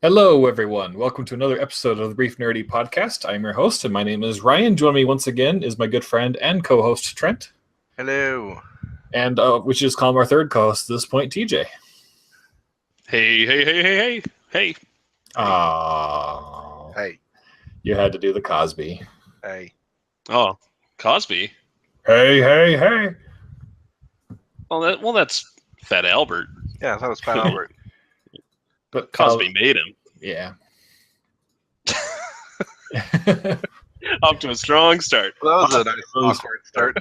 Hello, everyone. Welcome to another episode of the Brief Nerdy Podcast. I'm your host, and my name is Ryan. Joining me once again is my good friend and co-host, Trent. Hello. And we should just call him our third co-host at this point, TJ. Hey. Ah, Hey. you had to do the Cosby. Hey. Oh, Cosby. Hey. Well, that's Fat Albert. Yeah, I thought it was Fat Albert. But Cosby made him. Yeah. Off to a strong start. Well, that was a nice awkward start.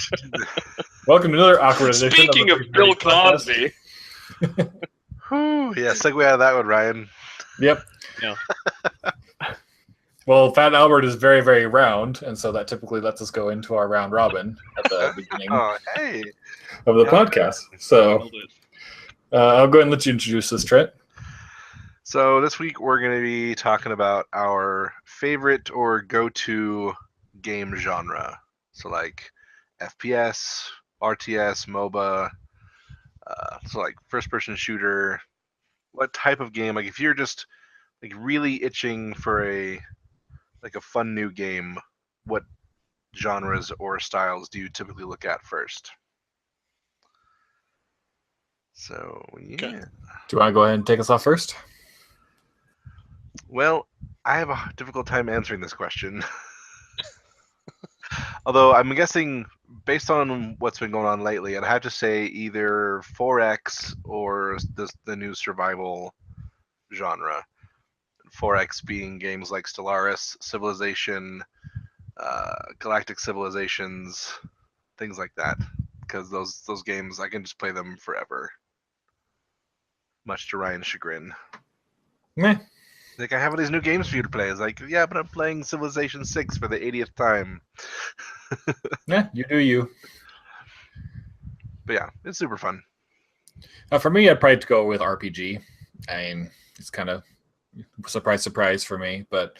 Welcome to another awkward edition. Speaking of the Brief Bill Nerdy Podcast. Cosby, Whew, yeah, segue out of that one, Ryan. Yep. Yeah. Well, Fat Albert is very, very round, and so that typically lets us go into our round robin at the beginning Oh, hey. of the Yeah. podcast. So I'll go ahead and let you introduce this, Trent. So this week we're going to be talking about our favorite or go-to game genre. So like FPS, RTS, MOBA, so like first-person shooter. What type of game? Like if you're just like really itching for a fun new game, what genres or styles do you typically look at first? So yeah. Okay. Do you want to go ahead and take us off first? Well, I have a difficult time answering this question. Although I'm guessing, based on what's been going on lately, I'd have to say either 4X or the new survival genre. 4X being games like Stellaris, Civilization, Galactic Civilizations, things like that. Because those games, I can just play them forever. Much to Ryan's chagrin. Meh. Like, I have all these new games for you to play. It's like, yeah, but I'm playing Civilization 6 for the 80th time. Yeah, you do you. But yeah, it's super fun. For me, I'd probably go with RPG. I mean, it's kind of surprise for me, but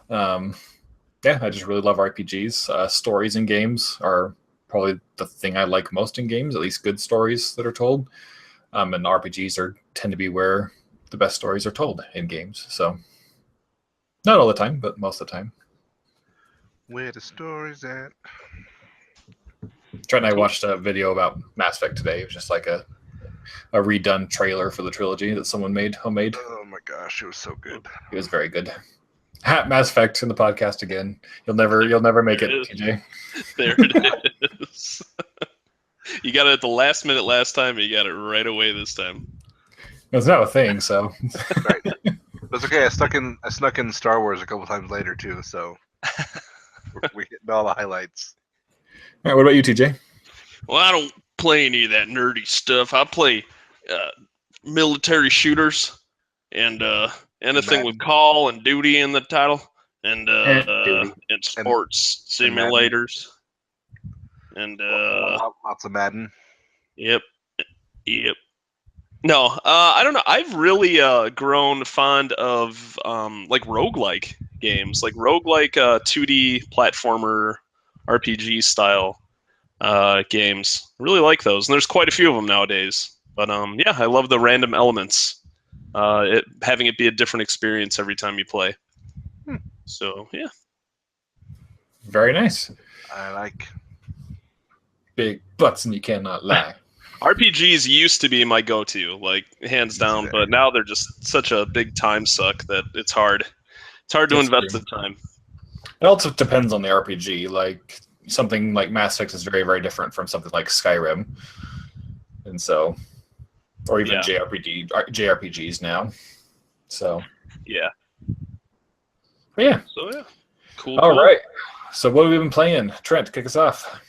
yeah, I just really love RPGs. Stories in games are probably the thing I like most in games, at least good stories that are told. And RPGs tend to be where the best stories are told in games. So not all the time, but most of the time. Where the story's at. Trent and I watched a video about Mass Effect today. It was just like a redone trailer for the trilogy that someone made, homemade. Oh my gosh, it was so good. It was very good. Mass Effect in the podcast again. You'll never make it, TJ. There it is. You got it at the last minute last time, and you got it right away this time. It's not a thing, so. Right. That's okay. I snuck in Star Wars a couple times later too, so we hit all the highlights. All right, what about you, TJ? Well, I don't play any of that nerdy stuff. I play military shooters and anything with call and duty in the title, and sports simulators, and lots of Madden. Yep. No, I don't know. I've really grown fond of like roguelike games, like roguelike 2D platformer RPG style games. I really like those, and there's quite a few of them nowadays. But yeah, I love the random elements. Having it be a different experience every time you play. So yeah. Very nice. I like Big butts and you cannot lie. RPGs used to be my go-to, like hands down, but now they're just such a big time suck that it's hard. It's hard to invest the time. It also depends on the RPG. Like something like Mass Effect is very, very different from something like Skyrim, and so, or even JRPGs now. So yeah. But yeah. So yeah. Cool. All right. So what have we been playing? Trent, kick us off.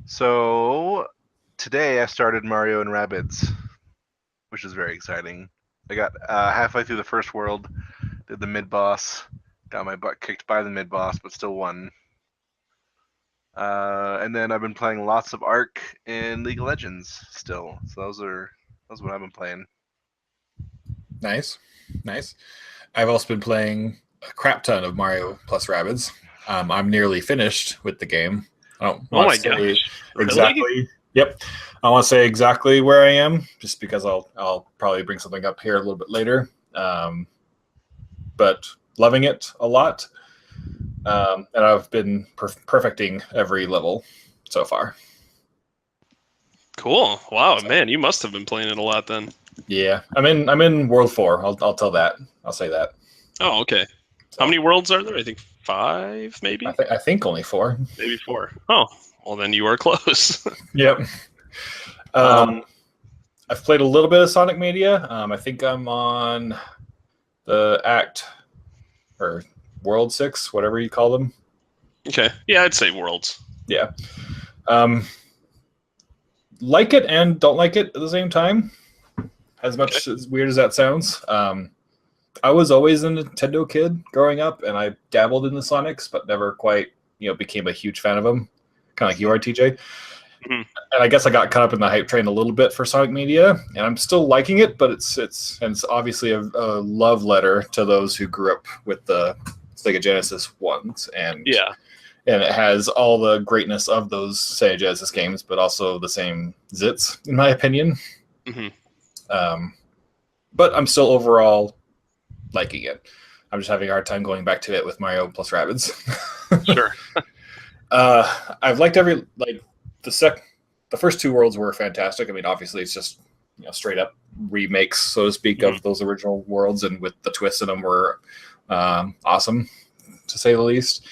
So today I started Mario+Rabbids, which is very exciting. I got halfway through the first world, did the mid-boss, got my butt kicked by the mid-boss, but still won. And then I've been playing lots of Ark and League of Legends still. So those are what I've been playing. Nice. I've also been playing a crap ton of Mario+Rabbids. I'm nearly finished with the game. I don't want to say exactly. Really? Yep. I want to say exactly where I am, just because I'll probably bring something up here a little bit later. but loving it a lot. And I've been perfecting every level so far. Cool. Wow, man, you must have been playing it a lot then. Yeah, I'm in World 4. I'll tell that. I'll say that. Oh, okay. So, how many worlds are there? I think 5, maybe. I think only 4. Maybe 4. Oh, well then you are close. Yep. I've played a little bit of Sonic Mania. I think I'm on the Act or World 6, whatever you call them. Okay. Yeah, I'd say worlds. Yeah. Like it and don't like it at the same time. As much as weird as that sounds. I was always a Nintendo kid growing up, and I dabbled in the Sonics, but never quite, became a huge fan of them. Kind of like you are, TJ. Mm-hmm. And I guess I got caught up in the hype train a little bit for Sonic Mania, and I'm still liking it, but it's obviously a love letter to those who grew up with the Sega Genesis ones, and it has all the greatness of those Sega Genesis games, but also the same zits, in my opinion. Mm-hmm. But I'm still overall liking it. I'm just having a hard time going back to it with Mario+Rabbids. Sure. I've liked the first 2 worlds were fantastic. I mean, obviously it's just straight up remakes, so to speak, of those original worlds, and with the twists in them were awesome, to say the least.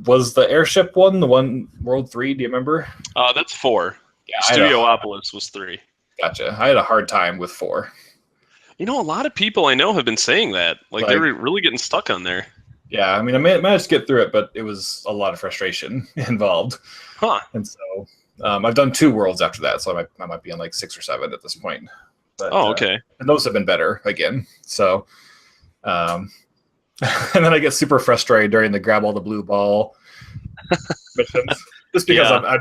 Was the airship one the one World 3? Do you remember? That's 4. Yeah, Studiopolis was 3. Gotcha. I had a hard time with 4. A lot of people I know have been saying that. Like they were really getting stuck on there. Yeah, I mean, I managed to get through it, but it was a lot of frustration involved. Huh. And so I've done 2 worlds after that, so I might be on like 6 or 7 at this point. But, okay. And those have been better again. So, and then I get super frustrated during the grab all the blue ball missions, just because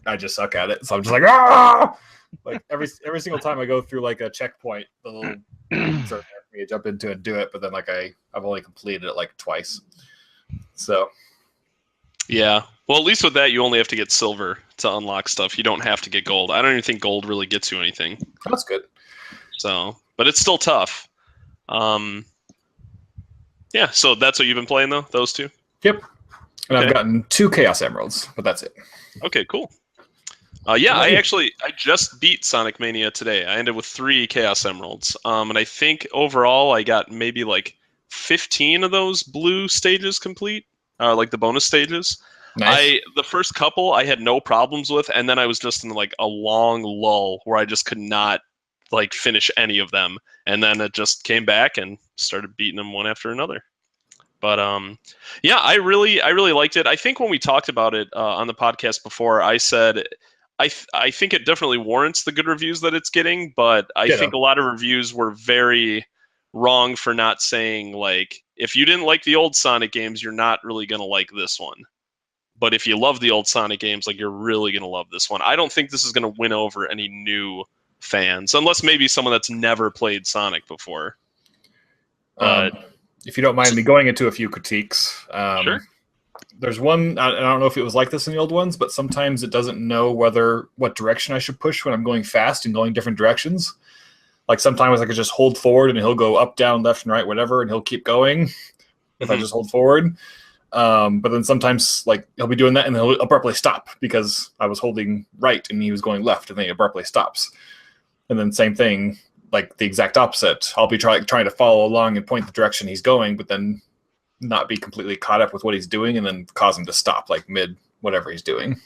I just suck at it. So I'm just like, ah! Like every single time I go through like a checkpoint, the little sort of me to jump into and do it, but then like I've only completed it like twice. So yeah, well, at least with that you only have to get silver to unlock stuff. You don't have to get gold. I don't even think gold really gets you anything. That's good. So, but it's still tough. Yeah, so that's what you've been playing though, those 2? Yep. And I've gotten 2 Chaos Emeralds, but that's it. Okay, cool. I just beat Sonic Mania today. I ended with 3 Chaos Emeralds. And I think overall I got maybe like 15 of those blue stages complete, like the bonus stages. Nice. The first couple I had no problems with, and then I was just in like a long lull where I just could not like finish any of them. And then it just came back and started beating them one after another. But I really liked it. I think when we talked about it on the podcast before, I said I think it definitely warrants the good reviews that it's getting, but I think a lot of reviews were very wrong for not saying, like, if you didn't like the old Sonic games, you're not really going to like this one. But if you love the old Sonic games, like, you're really going to love this one. I don't think this is going to win over any new fans, unless maybe someone that's never played Sonic before. If you don't mind me going into a few critiques. Sure. There's one, I don't know if it was like this in the old ones, but sometimes it doesn't know what direction I should push when I'm going fast and going different directions. Like sometimes I could just hold forward and he'll go up, down, left, and right, whatever, and he'll keep going if I just hold forward. But then sometimes like he'll be doing that and he'll abruptly stop because I was holding right and he was going left, and then he abruptly stops. And then same thing, like the exact opposite. I'll be trying to follow along and point the direction he's going, but then not be completely caught up with what he's doing and then cause him to stop like mid whatever he's doing.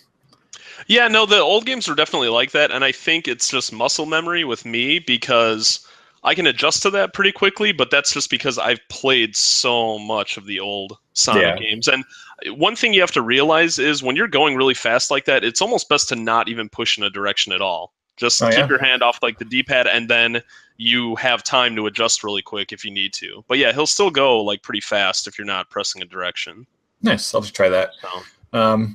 Yeah, no, the old games were definitely like that, and I think it's just muscle memory with me because I can adjust to that pretty quickly, but that's just because I've played so much of the old Sonic games. And one thing you have to realize is when you're going really fast like that, it's almost best to not even push in a direction at all. Just keep your hand off like the D-pad, and then you have time to adjust really quick if you need to. But yeah, he'll still go like pretty fast if you're not pressing a direction. Nice. I'll just try that. So.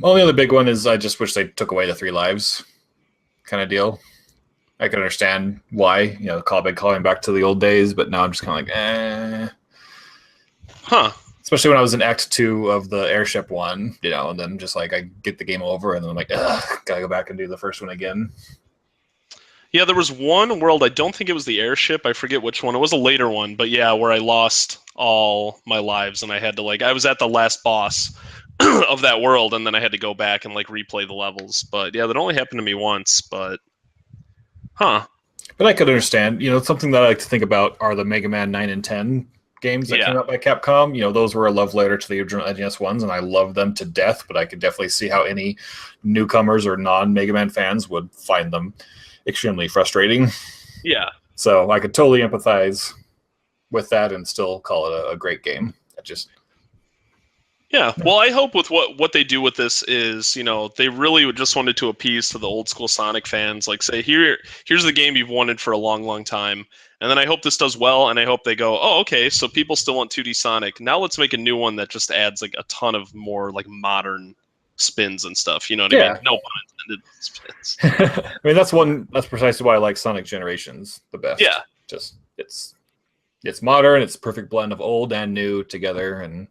Only other big one is I just wish they took away the 3 lives kind of deal. I can understand why, calling back to the old days, but now I'm just kind of like, eh. Huh. Especially when I was in Act 2 of the airship one, and then just like I get the game over and then I'm like, ugh, gotta go back and do the first one again. Yeah, there was one world, I don't think it was the airship, I forget which one. It was a later one, but yeah, where I lost all my lives and I had to I was at the last boss of that world and then I had to go back and replay the levels. But yeah, that only happened to me once, but huh. But I could understand. Something that I like to think about are the Mega Man 9 and 10 games that Yeah. came out by Capcom. Those were a love letter to the original NES ones, and I love them to death, but I could definitely see how any newcomers or non-Mega Man fans would find them extremely frustrating. Yeah. So I could totally empathize with that and still call it a great game. Yeah, well, I hope with what they do with this is, they really just wanted to appease to the old school Sonic fans, say, here's the game you've wanted for a long, long time. And then I hope this does well, and I hope they go, oh, okay, so people still want 2D Sonic. Now let's make a new one that just adds a ton of more modern spins and stuff. You know what I mean? No pun intended. Spins. I mean, that's precisely why I like Sonic Generations the best. Yeah. Just it's modern, it's a perfect blend of old and new together, and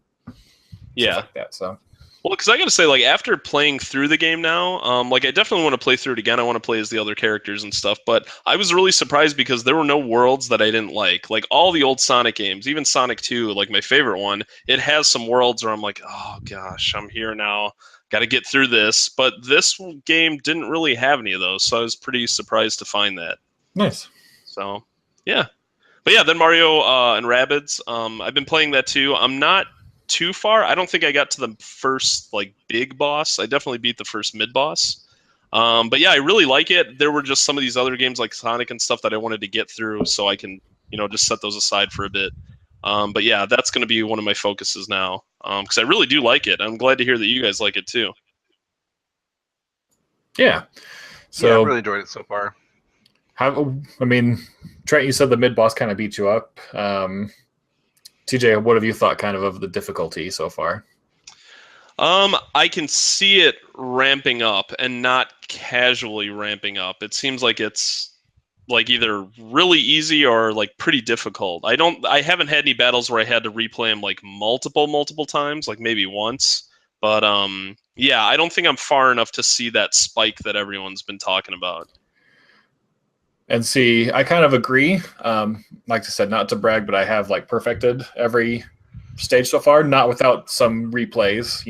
yeah, like that. So, well, because I got to say, after playing through the game now, I definitely want to play through it again. I want to play as the other characters and stuff. But I was really surprised because there were no worlds that I didn't like. Like all the old Sonic games, even Sonic 2, my favorite one, it has some worlds where I'm like, oh gosh, I'm here now. Got to get through this. But this game didn't really have any of those, so I was pretty surprised to find that. Nice. So, yeah. But yeah, then Mario and Rabbids. I've been playing that too. I'm not too far. I don't think I got to the first big boss. I definitely beat the first mid boss. But yeah, I really like it. There were just some of these other games like Sonic and stuff that I wanted to get through, so I can just set those aside for a bit. But yeah, that's going to be one of my focuses now because I really do like it. I'm glad to hear that you guys like it too. Yeah. So yeah, I've really enjoyed it so far. Trent, you said the mid boss kind of beat you up. TJ, what have you thought of the difficulty so far? I can see it ramping up and not casually ramping up. It seems like it's either really easy or pretty difficult. I haven't had any battles where I had to replay them multiple times, maybe once. But yeah, I don't think I'm far enough to see that spike that everyone's been talking about. And see, I kind of agree. Like I said, not to brag, but I have perfected every stage so far, not without some replays,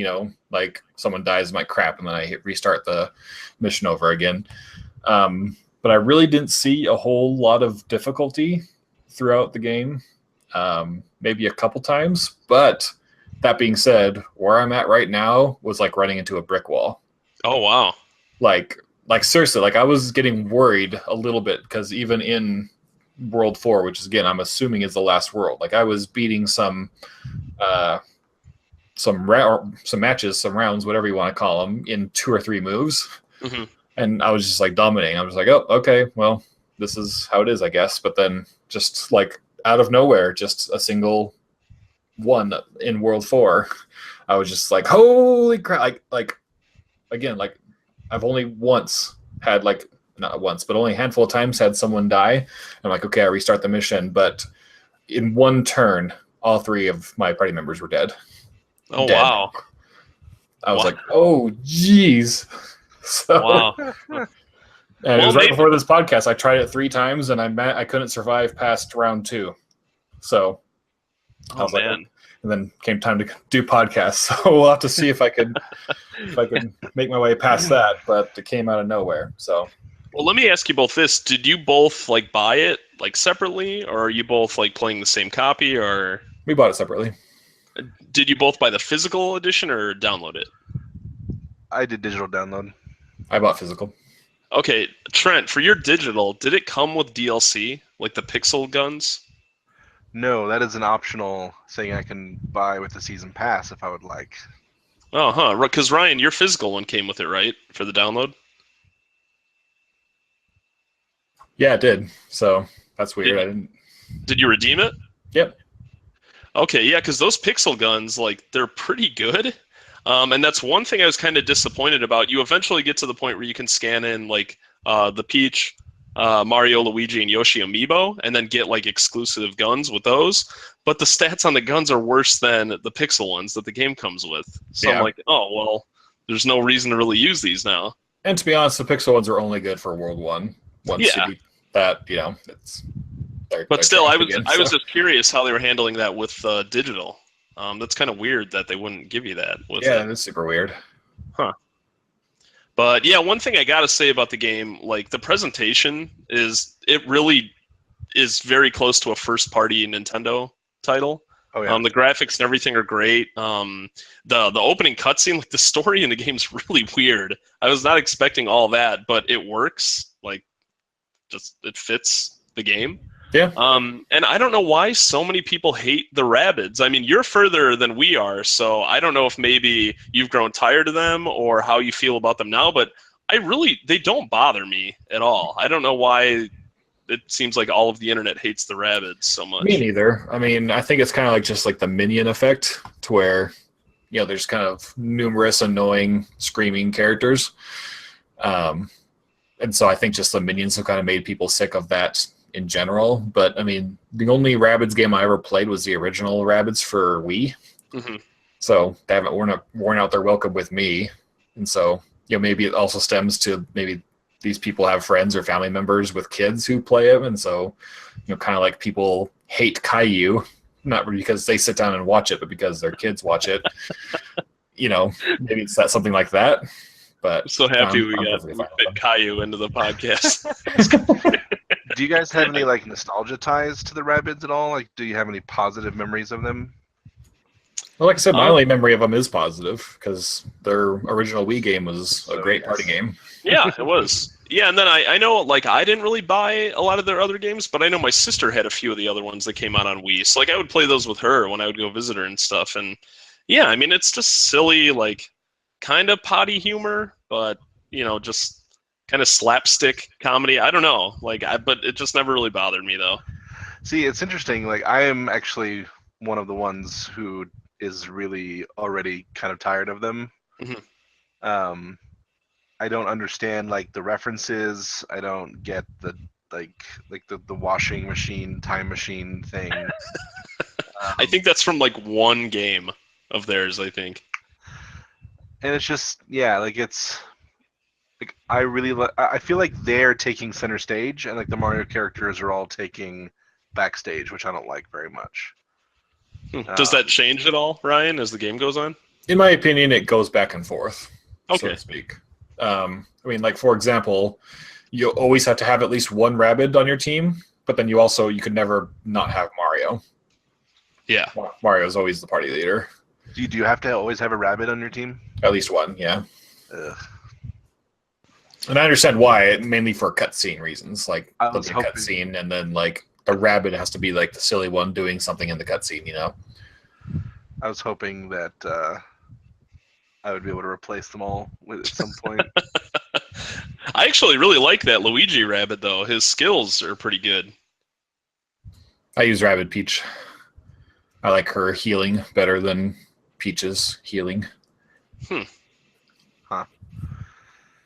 someone dies, I'm like crap, and then I restart the mission over again. But I really didn't see a whole lot of difficulty throughout the game. Maybe a couple times, but that being said, where I'm at right now was running into a brick wall. Oh, wow. Seriously, I was getting worried a little bit because even in World 4, which is, again, I'm assuming is the last world, I was beating some matches, some rounds, whatever you want to call them, in 2 or 3 moves. Mm-hmm. And I was just dominating. I was like, oh, okay, well, this is how it is, I guess. But then just out of nowhere, just a single one in World 4, I was just like, holy crap. Again, I've only once had not once, but only a handful of times had someone die. I'm like, okay, I restart the mission. But in one turn, all 3 of my party members were dead. Oh, dead. wow. I was like, oh, geez. So, wow. And it was right before this podcast. I tried it 3 times, and I couldn't survive past round 2. So, I was man. And then came time to do podcasts. So we'll have to see if I could make my way past that. But it came out of nowhere. So, well, let me ask you both this: did you both buy it separately, or are you both playing the same copy? Or we bought it separately. Did you both buy the physical edition or download it? I did digital download. I bought physical. Okay, Trent, for your digital, did it come with DLC, the pixel guns? No, that is an optional thing I can buy with the season pass if I would like. Oh, huh. Because Ryan, your physical one came with it, right? For the download? Yeah, it did. So that's weird. Did you redeem it? Yep. Okay, yeah, because those pixel guns, they're pretty good. And that's one thing I was kind of disappointed about. You eventually get to the point where you can scan in, the Peach, Mario, Luigi, and Yoshi amiibo, and then get exclusive guns with those. But the stats on the guns are worse than the pixel ones that the game comes with. So yeah. I'm like, oh well, there's no reason to really use these now. And to be honest, the pixel ones are only good for World 1. once Yeah. you beat that, it's. But still, I was again, I was just curious how they were handling that with digital. That's kind of weird that they wouldn't give you that with yeah, it. that's super weird. Huh. But yeah, one thing I gotta say about the game, like the presentation it really is very close to a first-party Nintendo title. Oh yeah. The graphics and everything are great. The opening cutscene, like the story in the game's really weird. I was not expecting all that, but it works. Like, just it fits the game. Yeah. And I don't know why so many people hate the Rabbids. I mean, you're further than we are, so I don't know if maybe you've grown tired of them or how you feel about them now, but they don't bother me at all. I don't know why it seems like all of the internet hates the Rabbids so much. Me neither. I mean, I think it's kind of like just like the minion effect, to where, there's kind of numerous annoying screaming characters. And so I think just the minions have kind of made people sick of that in general. But I mean, the only Rabbids game I ever played was the original Rabbids for Wii. Mm-hmm. So they haven't worn out their welcome with me. And so, maybe it also stems to maybe these people have friends or family members with kids who play them. And so, kind of like people hate Caillou, not because they sit down and watch it, but because their kids watch it. Maybe it's something like that. But I'm so happy we fit Caillou into the podcast. Do you guys have any like nostalgia ties to the Rabbids at all? Like, do you have any positive memories of them? Well, like I said, my only memory of them is positive because their original Wii game was a great party game. Yeah, it was. Yeah, and then I know, like, I didn't really buy a lot of their other games, but I know my sister had a few of the other ones that came out on Wii. So, like, I would play those with her when I would go visit her and stuff. And, yeah, I mean, it's just silly, like, kind of potty humor, but, just kind of slapstick comedy. I don't know. But it just never really bothered me, though. See, it's interesting. Like, I am actually one of the ones who is really already kind of tired of them. Mm-hmm. I don't understand like the references. I don't get the the washing machine, time machine thing. I think that's from like one game of theirs, I think. And it's just it's like I feel like they're taking center stage, and like the Mario characters are all taking backstage, which I don't like very much. Does that change at all, Ryan, as the game goes on? In my opinion, it goes back and forth, so Okay. to speak. I mean, like, for example, you always have to have at least one Rabbid on your team, but then you could never not have Mario. Yeah. Mario's always the party leader. Do you have to always have a Rabbid on your team? At least one, yeah. Ugh. And I understand why, mainly for cutscene reasons, like the was hoping- cutscene, and then like the Rabbid has to be like the silly one doing something in the cutscene, I was hoping that I would be able to replace them all at some point. I actually really like that Luigi Rabbid, though. His skills are pretty good. I use Rabbid Peach. I like her healing better than Peach's healing.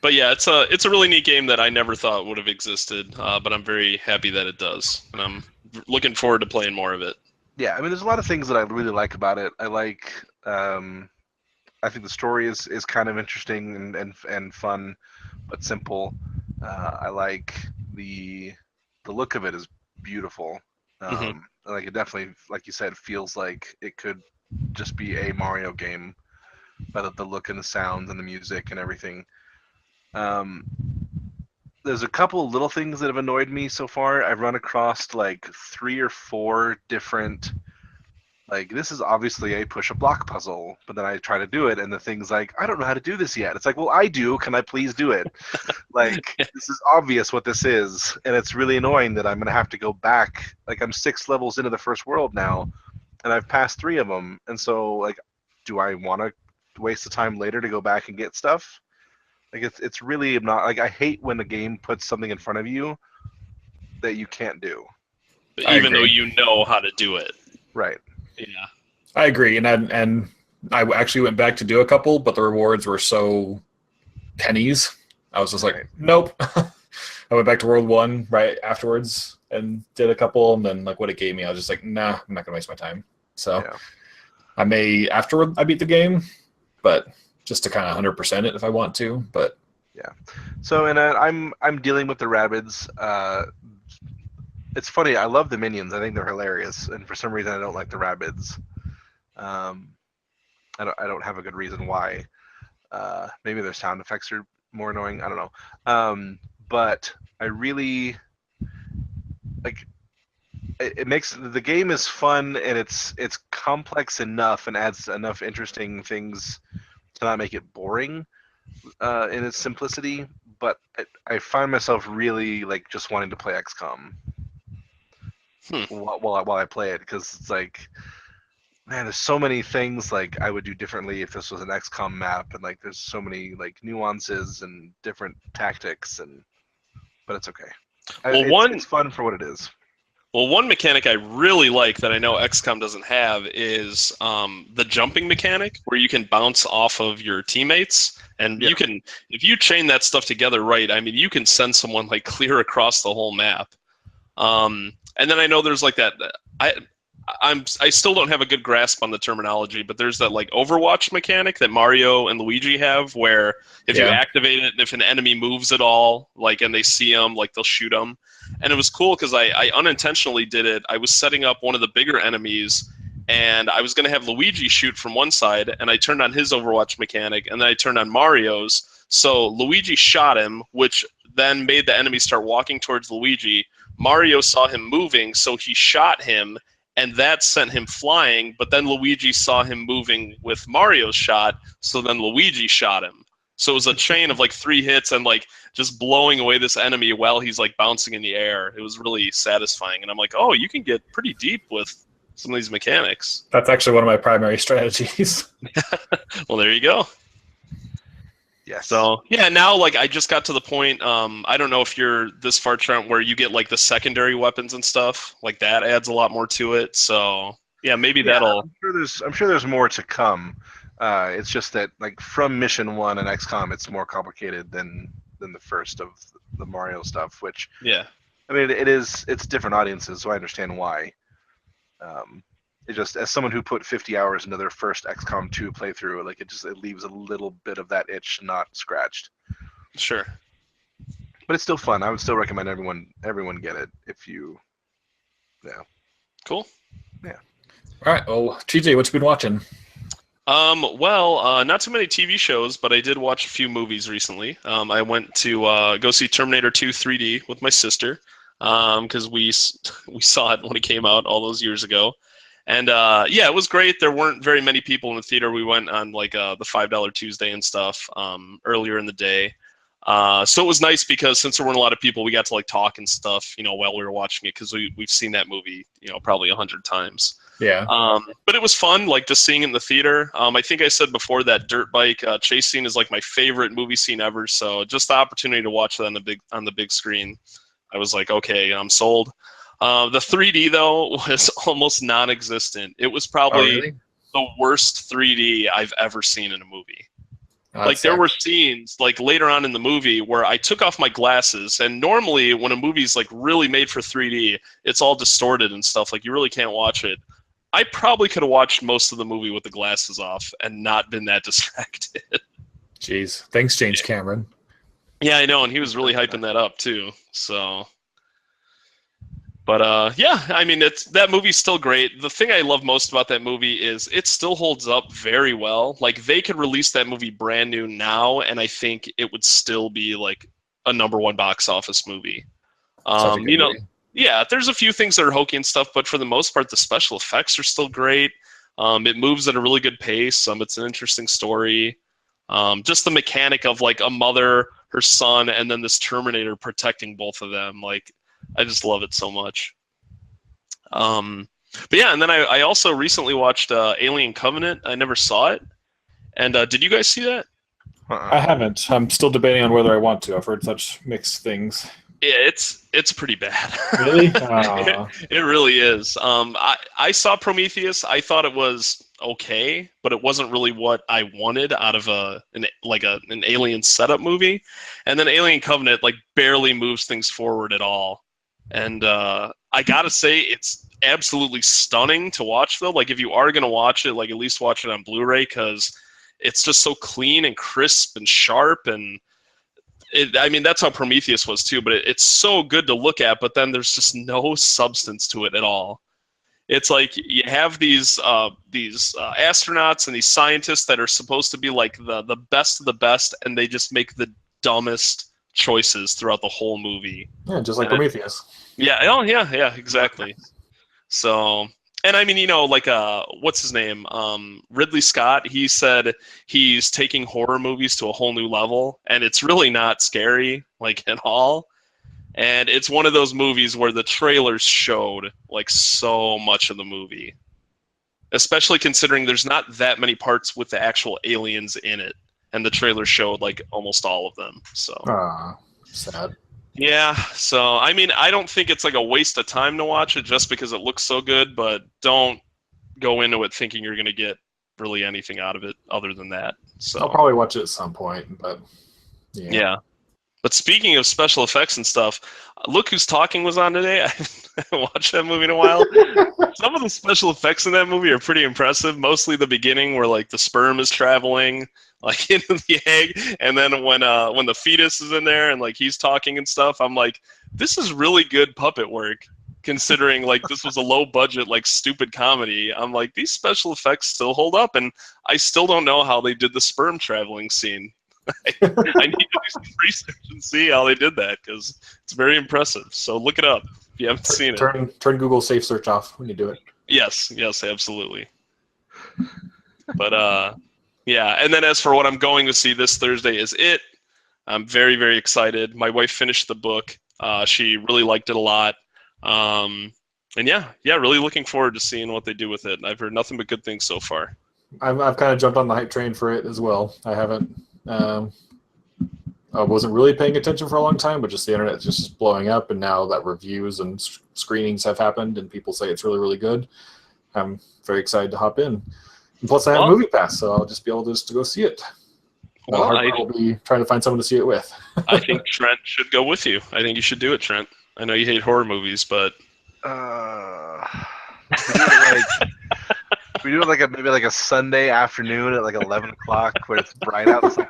But yeah, it's a really neat game that I never thought would have existed, but I'm very happy that it does, and I'm looking forward to playing more of it. Yeah, I mean, there's a lot of things that I really like about it. I like, I think the story is kind of interesting and fun, but simple. I like the look of it is beautiful. Like it definitely, like you said, feels like it could just be a Mario game, by the look and the sounds and the music and everything. There's a couple little things that have annoyed me so far. I've run across like 3 or 4 different, like, this is obviously a push a block puzzle, but then I try to do it and the thing's like, I don't know how to do this yet. It's like, well, I do. Can I please do it? Like, this is obvious what this is, and it's really annoying that I'm gonna have to go back. Like, I'm 6 levels into the first world now, and I've passed 3 of them, and so like, do I want to waste the time later to go back and get stuff? Like, it's really not, like, I hate when the game puts something in front of you that you can't do. Even though you know how to do it. Right. Yeah. I agree, and I actually went back to do a couple, but the rewards were so pennies. I was just like, nope. I went back to World 1 right afterwards and did a couple, and then like what it gave me, I was just like, nah, I'm not gonna waste my time. So I may afterward I beat the game, but just to kind of 100% it if I want to. But So, and I'm dealing with the Rabbids. It's funny. I love the minions. I think they're hilarious, and for some reason, I don't like the Rabbids. I don't have a good reason why. Maybe their sound effects are more annoying. I don't know. But I really like. It makes the game is fun, and it's complex enough and adds enough interesting things to not make it boring in its simplicity. But I find myself really like just wanting to play XCOM while I play it, because it's like, man, there's so many things like I would do differently if this was an XCOM map, and like there's so many like nuances and different tactics, but it's okay. It's fun for what it is. Well, one mechanic I really like that I know XCOM doesn't have is the jumping mechanic, where you can bounce off of your teammates, and you can, if you chain that stuff together right, I mean, you can send someone like clear across the whole map. And then I know there's like that. I still don't have a good grasp on the terminology, but there's that like Overwatch mechanic that Mario and Luigi have, where if you activate it, and if an enemy moves at all, like, and they see them, like, they'll shoot them. And it was cool because I unintentionally did it. I was setting up one of the bigger enemies, and I was going to have Luigi shoot from one side, and I turned on his Overwatch mechanic, and then I turned on Mario's. So Luigi shot him, which then made the enemy start walking towards Luigi. Mario saw him moving, so he shot him, and that sent him flying, but then Luigi saw him moving with Mario's shot, so then Luigi shot him. So it was a chain of like 3 hits and like just blowing away this enemy while he's like bouncing in the air. It was really satisfying, and I'm like, oh, you can get pretty deep with some of these mechanics. That's actually one of my primary strategies. Well, there you go. Yes. So yeah, now like I just got to the point. I don't know if you're this far, Trent, where you get like the secondary weapons and stuff. Like that adds a lot more to it. So yeah, maybe that'll. I'm sure there's more to come. It's just that like from Mission 1 and XCOM, it's more complicated than the first of the Mario stuff. Which I mean, it's different audiences, so I understand why. It just, as someone who put 50 hours into their first XCOM 2 playthrough, like it leaves a little bit of that itch not scratched. Sure. But it's still fun. I would still recommend everyone get it if you. Yeah. Cool. Yeah. All right. Well, TJ, what you been watching? Well, not too many TV shows, but I did watch a few movies recently. I went to go see Terminator 2 3D with my sister, because we saw it when it came out all those years ago. And yeah, it was great. There weren't very many people in the theater. We went on like the $5 Tuesday and stuff earlier in the day. So it was nice because since there weren't a lot of people, we got to like talk and stuff, while we were watching it, because we've seen that movie, probably 100 times. Yeah. But it was fun, like just seeing it in the theater. I think I said before that dirt bike chase scene is like my favorite movie scene ever. So just the opportunity to watch that on the big screen, I was like, okay, I'm sold. The 3D though was almost non-existent. It was probably the worst 3D I've ever seen in a movie. Like there were scenes like later on in the movie where I took off my glasses, and normally when a movie's like really made for 3D, it's all distorted and stuff. Like you really can't watch it. I probably could have watched most of the movie with the glasses off and not been that distracted. Jeez, thanks, James Cameron. Yeah, I know, and he was really hyping that up too. So. But yeah, I mean, that movie's still great. The thing I love most about that movie is it still holds up very well. Like they could release that movie brand new now, and I think it would still be like a #1 box office movie. Movie. Yeah, there's a few things that are hokey and stuff, but for the most part, the special effects are still great. It moves at a really good pace. It's an interesting story. Just the mechanic of like a mother, her son, and then this Terminator protecting both of them, like. I just love it so much. But yeah, and then I also recently watched Alien Covenant. I never saw it. And did you guys see that? I haven't. I'm still debating on whether I want to. I've heard such mixed things. Yeah, it's pretty bad. Really? It really is. I saw Prometheus. I thought it was okay, but it wasn't really what I wanted out of an Alien setup movie. And then Alien Covenant like barely moves things forward at all. And I gotta say, it's absolutely stunning to watch, though. Like, if you are gonna watch it, like at least watch it on Blu-ray, because it's just so clean and crisp and sharp, and I mean, that's how Prometheus was too, but it's so good to look at, but then there's just no substance to it at all. It's like you have these astronauts and these scientists that are supposed to be like the best of the best, and they just make the dumbest choices throughout the whole movie. Yeah, just like Prometheus. Yeah, exactly. So, and I mean, you know, like what's his name? Ridley Scott. He said he's taking horror movies to a whole new level, and it's really not scary, like at all. And it's one of those movies where the trailers showed like so much of the movie, especially considering there's not that many parts with the actual aliens in it, and the trailer showed like almost all of them. So, sad. Yeah, so I mean, I don't think it's like a waste of time to watch it just because it looks so good, but don't go into it thinking you're going to get really anything out of it other than that. So I'll probably watch it at some point, but yeah. But speaking of special effects and stuff, Look Who's Talking was on today. I haven't watched that movie in a while. Some of the special effects in that movie are pretty impressive, mostly the beginning where like the sperm is traveling like into the egg, and then when the fetus is in there and like he's talking and stuff, I'm like, this is really good puppet work considering like this was a low budget like stupid comedy. I'm like, these special effects still hold up, and I still don't know how they did the sperm traveling scene. I need to do some research and see how they did that because it's very impressive. So look it up if you haven't seen it. Turn Google Safe Search off when you do it. Yes, absolutely. But yeah, and then as for what I'm going to see this Thursday is It. I'm very, very excited. My wife finished the book. She really liked it a lot. And yeah, really looking forward to seeing what they do with it. And I've heard nothing but good things so far. I've kind of jumped on the hype train for it as well. I haven't. I wasn't really paying attention for a long time, but just the internet just blowing up, and now that reviews and screenings have happened and people say it's really, really good, I'm very excited to hop in. And plus, I have Movie Pass, so I'll just be able to go see it. I'll be trying to find someone to see it with. I think Trent should go with you. I think you should do it, Trent. I know you hate horror movies, but we do it like maybe like a Sunday afternoon at like 11 o'clock where it's bright outside.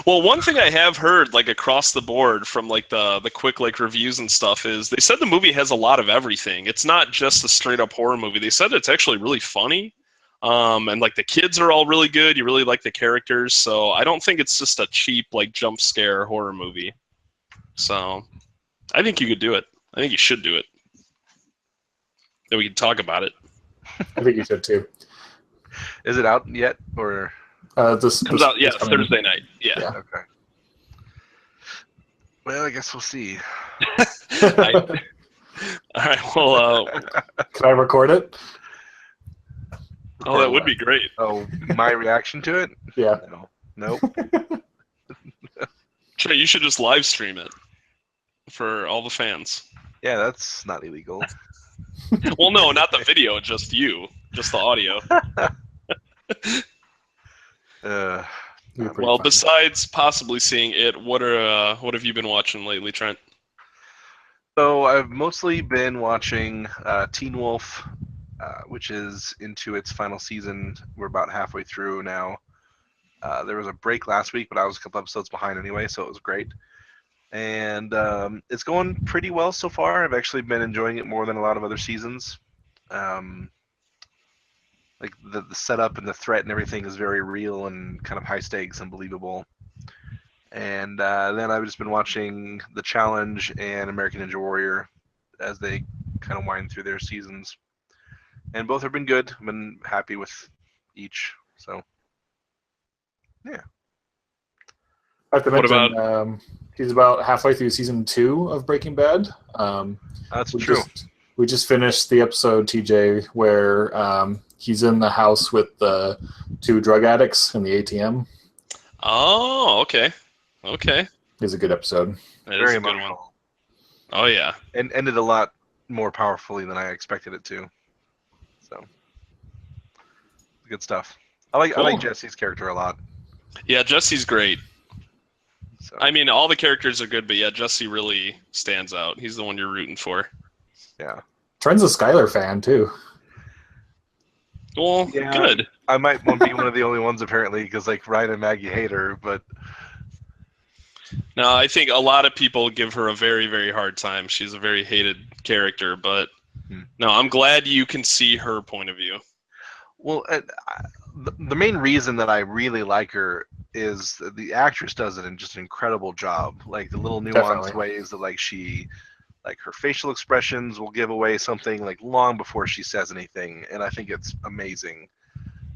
Well, one thing I have heard like across the board from like the quick like reviews and stuff is they said the movie has a lot of everything. It's not just a straight up horror movie. They said it's actually really funny. And like the kids are all really good. You really like the characters. So I don't think it's just a cheap like jump scare horror movie. So I think you could do it. I think you should do it. Then we can talk about it. I think you should too. Is it out yet, or this comes out? Yeah, Thursday night. Yeah. Okay. Well, I guess we'll see. All right. Well, can I record it? Oh, that would be great. Oh, my reaction to it? Yeah. Nope. Trey, you should just live stream it for all the fans. Yeah, that's not illegal. Well, no, not the video, just you, just the audio. Well, besides possibly seeing it, what have you been watching lately, Trent? So I've mostly been watching Teen Wolf, which is into its final season. We're about halfway through now. There was a break last week, but I was a couple episodes behind anyway, so it was great. And it's going pretty well so far. I've actually been enjoying it more than a lot of other seasons. Like the setup and the threat and everything is very real and kind of high stakes and believable. And then I've just been watching The Challenge and American Ninja Warrior as they kind of wind through their seasons. And both have been good. I've been happy with each. So, yeah. I have to mention, he's about halfway through season 2 of Breaking Bad. That's true. We just finished the episode, TJ, where he's in the house with the 2 drug addicts in the ATM. Oh, okay. Okay. It's a good episode. That is a good one. Oh, yeah. And ended a lot more powerfully than I expected it to. So, good stuff. I like Jesse's character a lot. Yeah, Jesse's great. So. I mean, all the characters are good, but yeah, Jesse really stands out. He's the one you're rooting for. Yeah. Trent's a Skylar fan, too. Well, yeah, good. I might be one of the only ones, apparently, because like Ryan and Maggie hate her, but No, I think a lot of people give her a very, very hard time. She's a very hated character, but no, I'm glad you can see her point of view. Well, the main reason that I really like her is the actress does an just an incredible job. Like the little nuanced Definitely. ways that like her facial expressions will give away something like long before she says anything, and I think it's amazing.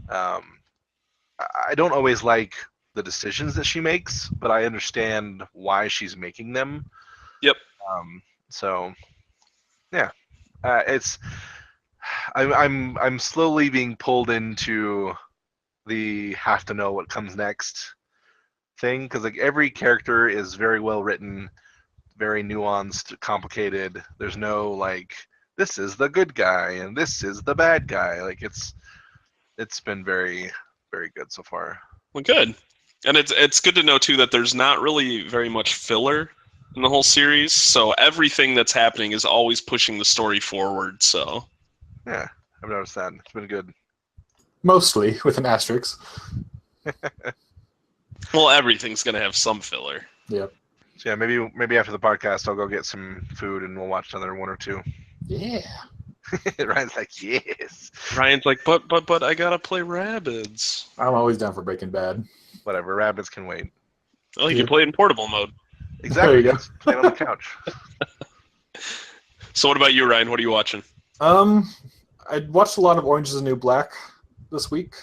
I don't always like the decisions that she makes, but I understand why she's making them. Yep. So, yeah, it's I'm slowly being pulled into the have to know what comes next thing, because like every character is very well written, very nuanced, complicated. There's no like this is the good guy and this is the bad guy. Like it's been very, very good so far. Well, good. And it's good to know too that there's not really very much filler in the whole series, so everything that's happening is always pushing the story forward. So Yeah, I've noticed that. It's been good. Mostly with an asterisk. well, everything's gonna have some filler. Yep. So yeah, maybe after the podcast I'll go get some food and we'll watch another one or two. Yeah. Ryan's like, yes. Ryan's like, but I gotta play Rabbids. I'm always down for Breaking Bad. Whatever, Rabbids can wait. Oh, you can play it in portable mode. Exactly. There you go. Play it on the couch. So what about you, Ryan? What are you watching? I watched a lot of Orange is the New Black this week.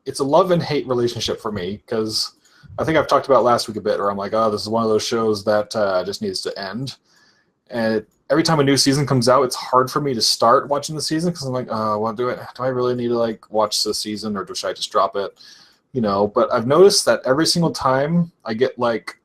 It's a love and hate relationship for me because I think I've talked about last week a bit where I'm like, oh, this is one of those shows that just needs to end. And every time a new season comes out, it's hard for me to start watching the season because I'm like, well, do I really need to like watch this season or should I just drop it? You know, but I've noticed that every single time I get like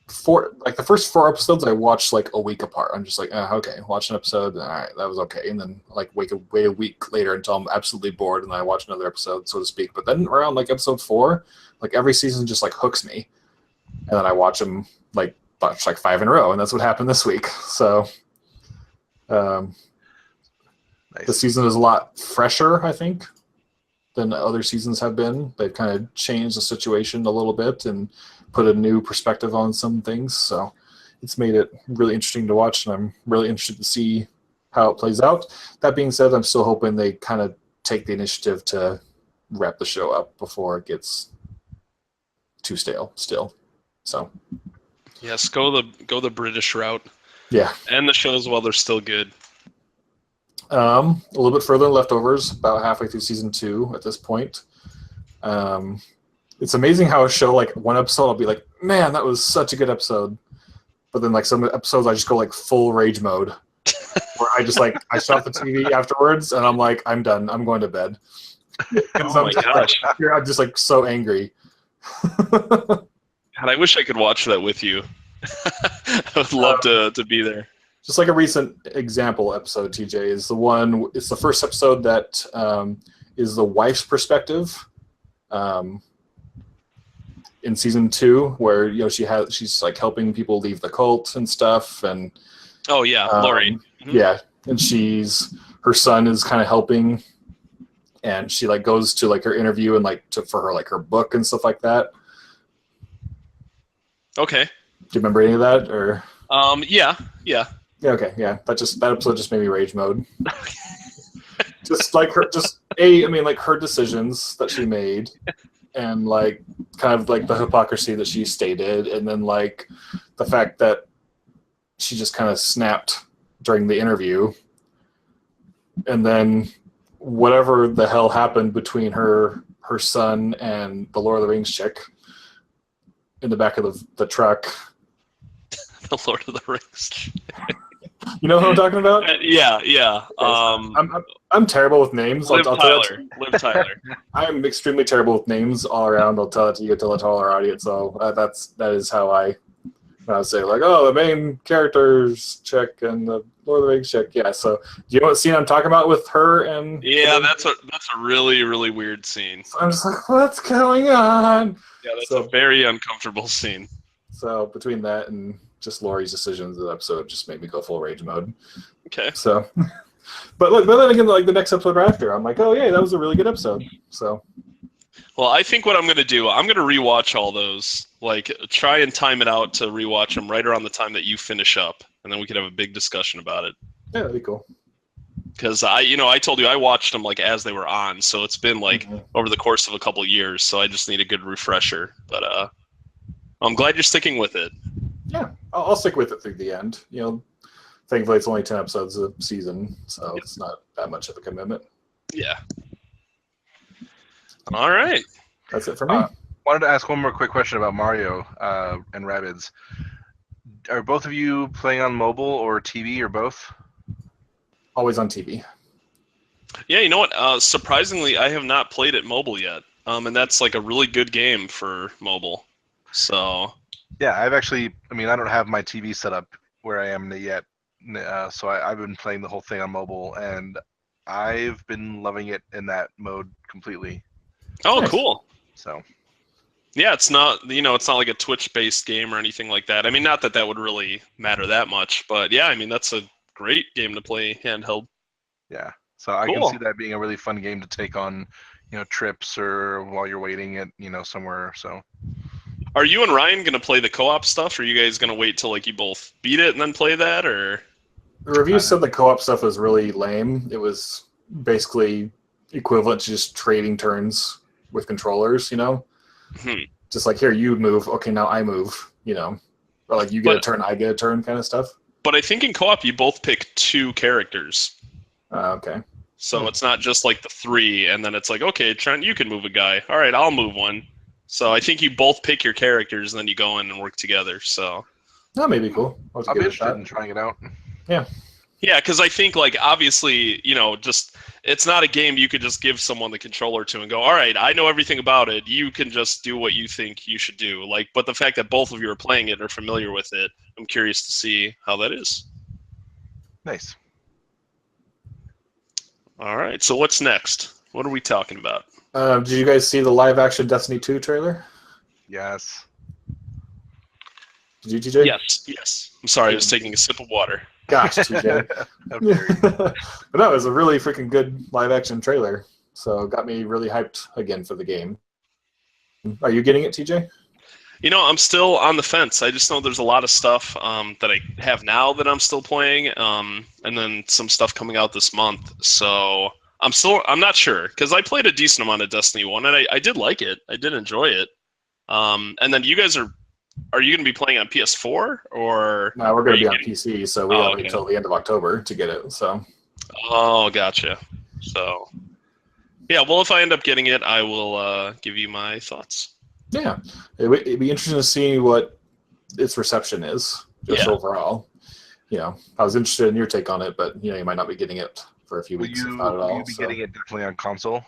the first 4 episodes I watch like a week apart. I'm just like, okay, watch an episode, all right, that was okay, and then like wait a week later until I'm absolutely bored and then I watch another episode, so to speak. But then around like episode 4, like every season just like hooks me, and then I watch them like 5 in a row, and that's what happened this week. So Nice. the season is a lot fresher, I think, than other seasons have been. They've kind of changed the situation a little bit and put a new perspective on some things. So it's made it really interesting to watch, and I'm really interested to see how it plays out. That being said, I'm still hoping they kind of take the initiative to wrap the show up before it gets too stale still. So Yes, go the British route. yeah. And the shows while they're still good. A little bit further than Leftovers, about halfway through season 2 at this point. It's amazing how a show, like one episode, I'll be like, man, that was such a good episode. But then like some episodes, I just go like full rage mode. Where I just like, I shut off the TV afterwards and I'm like, I'm done. I'm going to bed. Oh my gosh. I'm just like so angry. God, I wish I could watch that with you. I would love to be there. Just like a recent example episode, TJ, is it's the first episode that is the wife's perspective in season 2, where she's like helping people leave the cult and stuff, and oh yeah, Lori. Yeah, and her son is kind of helping, and she like goes to like her interview and like for her like her book and stuff like that. Okay. Do you remember any of that or? Yeah. Yeah, okay, yeah. That episode just made me rage mode. Just like her decisions that she made, and like kind of like the hypocrisy that she stated, and then like the fact that she just kind of snapped during the interview, and then whatever the hell happened between her son and the Lord of the Rings chick in the back of the truck. The Lord of the Rings. You know who I'm talking about? Yeah. I'm terrible with names. Liv Tyler. I'm extremely terrible with names all around. I'll tell it to you, tell it to all our audience. So that is how I say like, oh, the main characters chick and the Lord of the Rings chick. Yeah. So do you know what scene I'm talking about with her and? Yeah, that's a really, really weird scene. So I'm just like, what's going on? Yeah, that's a very uncomfortable scene. So between that and just Laurie's decisions of the episode just made me go full rage mode. Okay. So, but then again, like the next episode right after, I'm like, oh yeah, that was a really good episode. So, Well, I think what I'm going to do, I'm going to rewatch all those. Like, try and time it out to rewatch them right around the time that you finish up, and then we could have a big discussion about it. Yeah, that'd be cool. Because I told you I watched them like as they were on, so it's been like over the course of a couple of years. So I just need a good refresher. But I'm glad you're sticking with it. Yeah, I'll stick with it through the end. Thankfully it's only 10 episodes a season, so it's not that much of a commitment. Yeah. All right. That's it for me. Wanted to ask one more quick question about Mario and Rabbids. Are both of you playing on mobile or TV or both? Always on TV. Yeah, you know what? Surprisingly, I have not played it mobile yet, and that's like a really good game for mobile. So. Yeah, I've actually. I mean, I don't have my TV set up where I am yet, so I've been playing the whole thing on mobile, and I've been loving it in that mode completely. Oh, nice. Cool. So. Yeah, it's not it's not like a Twitch-based game or anything like that. I mean, not that would really matter that much, but yeah, I mean that's a great game to play handheld. Yeah, so I can see that being a really fun game to take on, trips or while you're waiting at somewhere. So. Are you and Ryan gonna play the co-op stuff, or are you guys gonna wait till like you both beat it and then play that, or? The reviews said the co-op stuff was really lame. It was basically equivalent to just trading turns with controllers, Just like, here, you move, okay, now I move, or like you get a turn, I get a turn kind of stuff. But I think in co-op you both pick 2 characters. Okay. So it's not just like the 3, and then it's like, okay, Trent, you can move a guy. All right, I'll move one. So I think you both pick your characters, and then you go in and work together. So That may be cool. I'll be interested in trying it out. Yeah. Yeah, because I think, like, obviously, just it's not a game you could just give someone the controller to and go, all right, I know everything about it. You can just do what you think you should do. Like, but the fact that both of you are playing it and are familiar with it, I'm curious to see how that is. Nice. All right, so what's next? What are we talking about? Did you guys see the live-action Destiny 2 trailer? Yes. Did you, TJ? Yes. I'm sorry, I was taking a sip of water. Gosh, TJ. But that was a really freaking good live-action trailer. So it got me really hyped again for the game. Are you getting it, TJ? I'm still on the fence. I just know there's a lot of stuff that I have now that I'm still playing, and then some stuff coming out this month. So I'm not sure, because I played a decent amount of Destiny 1, and I did like it. I did enjoy it. And then you guys are you going to be playing on PS4 or? No, we're going to be on PC, so we got to wait until the end of October to get it. So. Oh, gotcha. So, yeah. Well, if I end up getting it, I will give you my thoughts. Yeah, it'd be interesting to see what its reception is just overall. I was interested in your take on it, but you might not be getting it for a few weeks, if not at all. Will you be getting it definitely on console?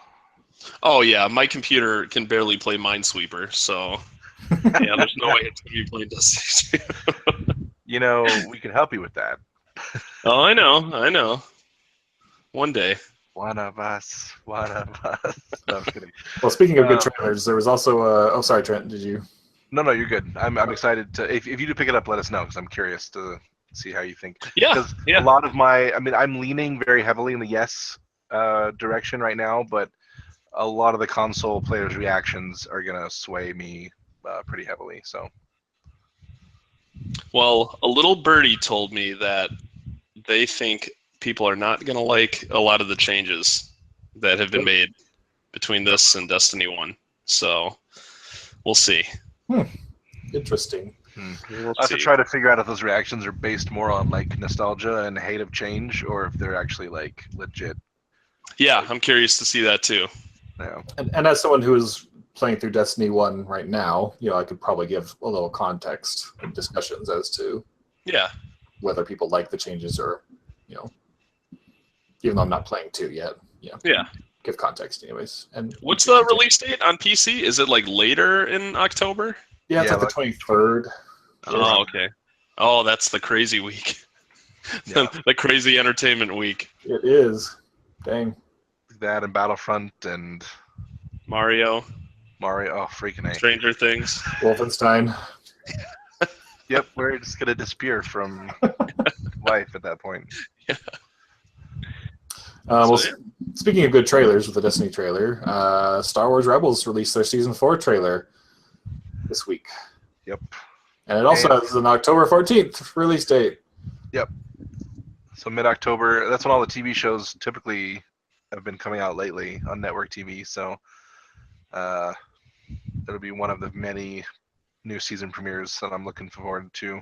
Oh yeah, my computer can barely play Minesweeper, so. Yeah, there's no way it's going to be playing Destiny 2. We can help you with that. Oh, I know. One day. One of us. No, I'm kidding. Well, speaking of good trailers, there was also sorry, Trent, did you? No, you're good. I'm excited to. If you do pick it up, let us know, because I'm curious to see how you think. Yeah. Because a lot of I'm leaning very heavily in the yes direction right now, but a lot of the console players' reactions are gonna sway me pretty heavily. So. Well, a little birdie told me that they think people are not going to like a lot of the changes that have been made between this and Destiny 1. So, we'll see. Interesting. We'll have to try to figure out if those reactions are based more on like nostalgia and hate of change, or if they're actually like legit. Yeah, I'm curious to see that too. Yeah. And as someone who is playing through Destiny 1 right now, I could probably give a little context and discussions as to whether people like the changes or, even though I'm not playing 2 yet, give context anyways. And what's the release date on PC? Is it like later in October? Yeah, it's like the 23rd. Oh, okay. Oh, that's the crazy week. Yeah. The crazy entertainment week. It is. Dang. That and Battlefront and Mario. Oh, freaking A. Stranger Things. Wolfenstein. Yep, we're just going to disappear from life at that point. Yeah. We'll speaking of good trailers with the Destiny trailer, Star Wars Rebels released their Season 4 trailer this week. Yep. And it also has an October 14th release date. Yep. So mid-October, that's when all the TV shows typically have been coming out lately on network TV. So it'll be one of the many new season premieres that I'm looking forward to.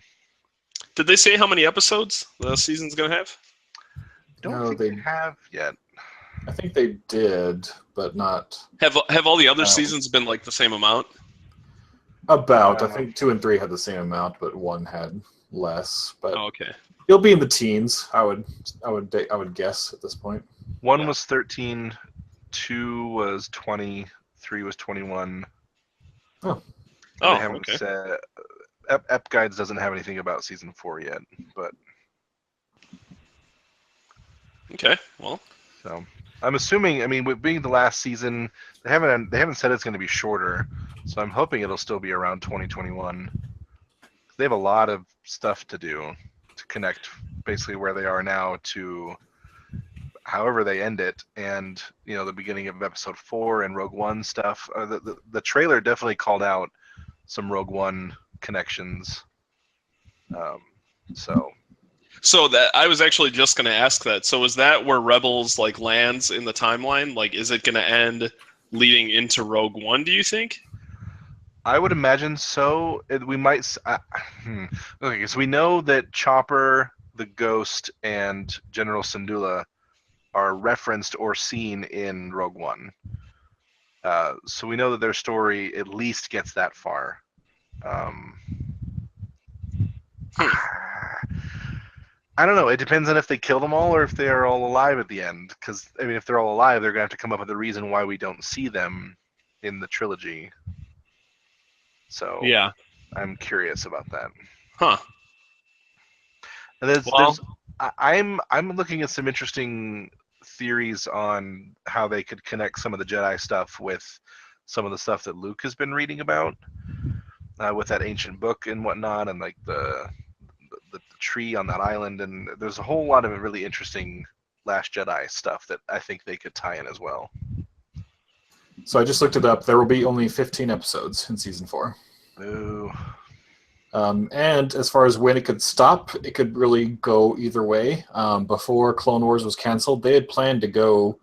Did they say how many episodes the season's going to have? Don't think they have yet. I think they did, but not... Have all the other seasons been like the same amount? About. I think 2 and 3 had the same amount, but 1 had less. But okay. You'll be in the teens, I would guess at this point. 1 was 13, 2 was 20, 3 was 21. Oh. They haven't said... Ep Guides doesn't have anything about Season 4 yet, but... Okay, well... So, I'm assuming, I mean, with being the last season, they haven't said it's going to be shorter, so I'm hoping it'll still be around 2021. They have a lot of stuff to do to connect basically where they are now to however they end it, and the beginning of Episode 4 and Rogue One stuff. The trailer definitely called out some Rogue One connections. So that I was actually just going to ask that. So is that where Rebels lands in the timeline? Is it going to end leading into Rogue One? Do you think? I would imagine so. We might. Okay, so we know that Chopper, the Ghost, and General Syndulla are referenced or seen in Rogue One. So we know that their story at least gets that far. I don't know. It depends on if they kill them all or if they are all alive at the end. Because, I mean, if they're all alive, they're going to have to come up with a reason why we don't see them in the trilogy. So, yeah, I'm curious about that. Huh. And I'm looking at some interesting theories on how they could connect some of the Jedi stuff with some of the stuff that Luke has been reading about, with that ancient book and whatnot, and the tree on that island, and there's a whole lot of really interesting Last Jedi stuff that I think they could tie in as well. So I just looked it up. There will be only 15 episodes in Season 4. Ooh. And as far as when it could stop, it could really go either way. Before Clone Wars was canceled, they had planned to go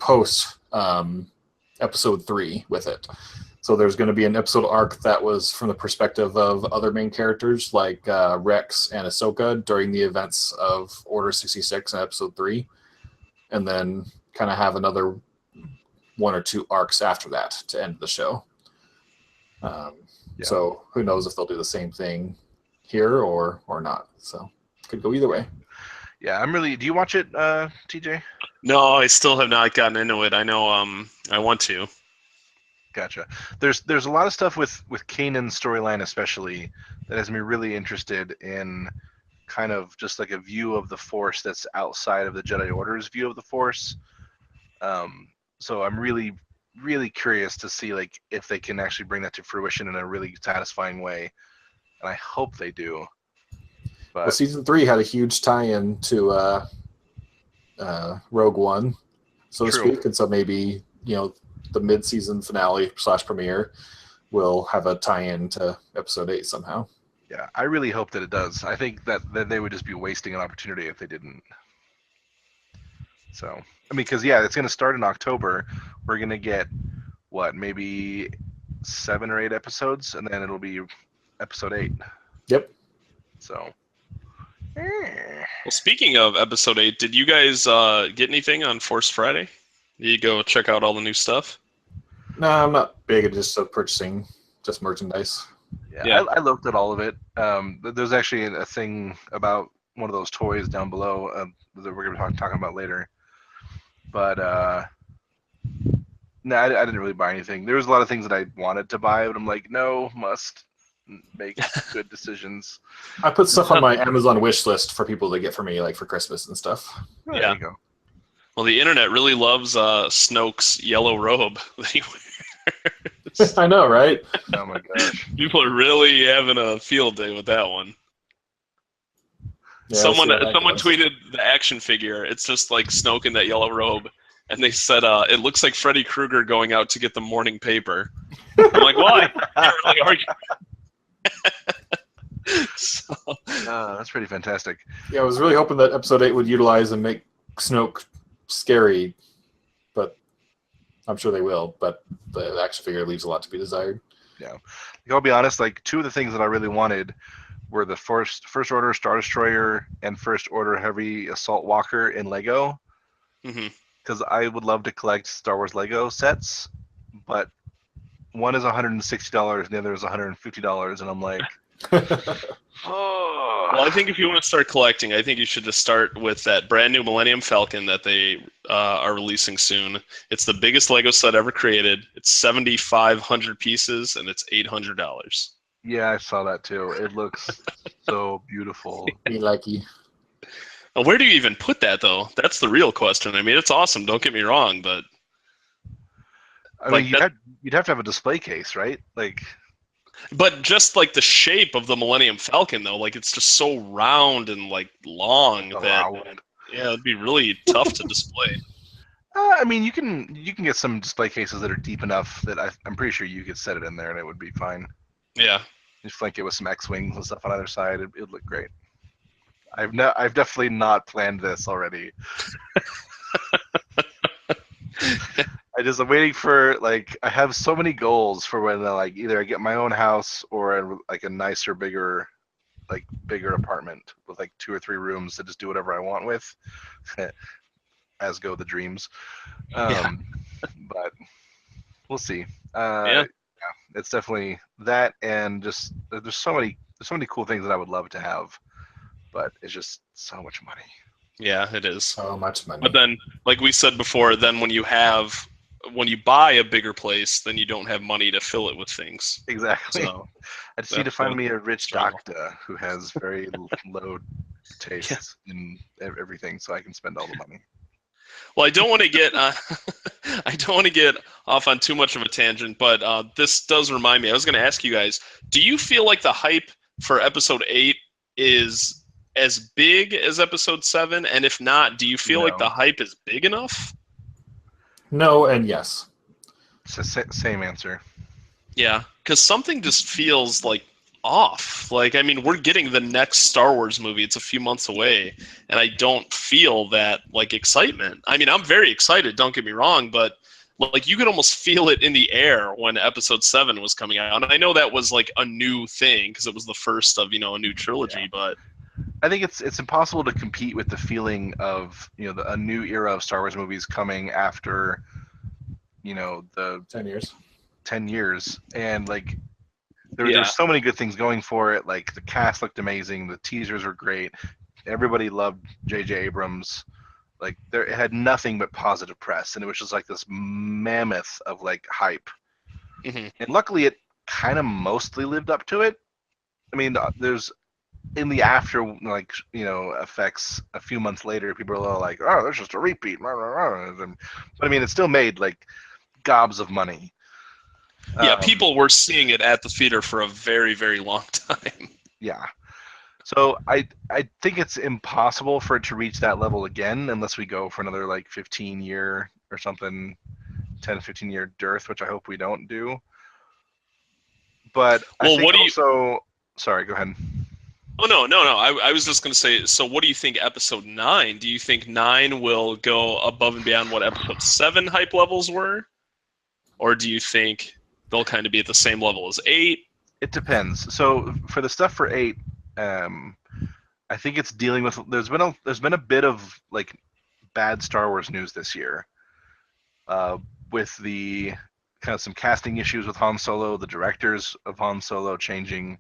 post Episode 3 with it. So there's going to be an episode arc that was from the perspective of other main characters like Rex and Ahsoka during the events of Order 66 and Episode 3. And then kind of have another 1 or 2 arcs after that to end the show. So who knows if they'll do the same thing here or not. So could go either way. Yeah, do you watch it, TJ? No, I still have not gotten into it. I know I want to. Gotcha. There's a lot of stuff with Kanan's storyline especially that has me really interested in kind of just like a view of the Force that's outside of the Jedi Order's view of the Force. So I'm really, really curious to see if they can actually bring that to fruition in a really satisfying way, and I hope they do. But well, Season 3 had a huge tie-in to Rogue One, so to speak, and so maybe the mid-season finale / premiere will have a tie-in to Episode 8 somehow. Yeah, I really hope that it does. I think that they would just be wasting an opportunity if they didn't. So, I mean, because, it's going to start in October. We're going to get, maybe 7 or 8 episodes, and then it'll be Episode 8. Yep. So. Well, speaking of Episode 8, did you guys get anything on Force Friday? Did you go check out all the new stuff? No, I'm not big at just purchasing just merchandise. Yeah. I looked at all of it. There's actually a thing about one of those toys down below that we're going to be talking about later. But no, I didn't really buy anything. There was a lot of things that I wanted to buy, but I'm like, no, must make good decisions. I put stuff on my Amazon wish list for people to get for me, for Christmas and stuff. Oh, there you go. Well, the internet really loves Snoke's yellow robe that he wears. I know, right? Oh my gosh. People are really having a field day with that one. Yeah, someone tweeted the action figure. It's just Snoke in that yellow robe, and they said it looks like Freddy Krueger going out to get the morning paper. I'm like, well, I can't really argue. So, That's pretty fantastic. Yeah, I was really hoping that episode 8 would utilize and make Snoke scary, but I'm sure they will. But the action figure leaves a lot to be desired. Yeah, I'll be honest. Like, two of the things that I really wanted were the First Order Star Destroyer and First Order Heavy Assault Walker in Lego. Because I would love to collect Star Wars Lego sets, but one is $160 and the other is $150, and I'm like, oh. well, I think if you want to start collecting, I think you should just start with that brand new Millennium Falcon that they are releasing soon. It's the biggest Lego set ever created. It's 7,500 pieces, and it's $800. Yeah, I saw that too. It looks so beautiful. Me likey. Now, where do you even put that, though? That's the real question. I mean, it's awesome. Don't get me wrong, but I mean, you'd have to have a display case, right? Like, but just like the shape of the Millennium Falcon, though, like it's just so round and like long that yeah, it'd be really tough to display. I mean, you can get some display cases that are deep enough that I'm pretty sure you could set it in there and it would be fine. Yeah, just flank it with some X-wings and stuff on either side. It'd look great. I've definitely not planned this already. I'm waiting for, like, I have so many goals for when like either I get my own house or like a nicer, bigger apartment with like 2 or 3 rooms to just do whatever I want with. As go the dreams. But we'll see. Yeah, it's definitely that, and just there's so many cool things that I would love to have, but it's just so much money. Yeah, it is. So much money. But then, like we said before, then when you buy a bigger place, then you don't have money to fill it with things. Exactly. So, I just need to find me a rich doctor who has very low tastes in everything, so I can spend all the money. Well, I don't want to get off on too much of a tangent, but this does remind me. I was going to ask you guys: do you feel like the hype for Episode 8 is as big as Episode 7? And if not, do you feel like the hype is big enough? No, and yes. It's the same answer. Yeah, because something just feels like off. Like, I mean, we're getting the next Star Wars movie. It's a few months away, and I don't feel that, like, excitement. I mean, I'm very excited, don't get me wrong, but, like, you could almost feel it in the air when Episode 7 was coming out. And I know that was, like, a new thing, because it was the first of, a new trilogy, but I think it's impossible to compete with the feeling of, a new era of Star Wars movies coming after, the 10 years. 10 years. And, like, there's so many good things going for it. Like, the cast looked amazing. The teasers were great. Everybody loved J.J. Abrams. Like, it had nothing but positive press, and it was just like this mammoth of, like, hype. Mm-hmm. And luckily, it kind of mostly lived up to it. I mean, there's in the after, like, effects a few months later, people are all like, oh, there's just a repeat. But I mean, it still made, like, gobs of money. Yeah, people were seeing it at the theater for a very, very long time. Yeah. So I think it's impossible for it to reach that level again unless we go for another, like, 15-year or something, 10, 15-year dearth, which I hope we don't do. But I think sorry, go ahead. Oh, no. I was just going to say, so what do you think Episode 9? Do you think 9 will go above and beyond what Episode 7 hype levels were? Or do you think they'll kind of be at the same level as 8? It depends. So for the stuff for 8, I think it's dealing with. There's been a bit of, like, bad Star Wars news this year, with the kind of some casting issues with Han Solo, the directors of Han Solo changing.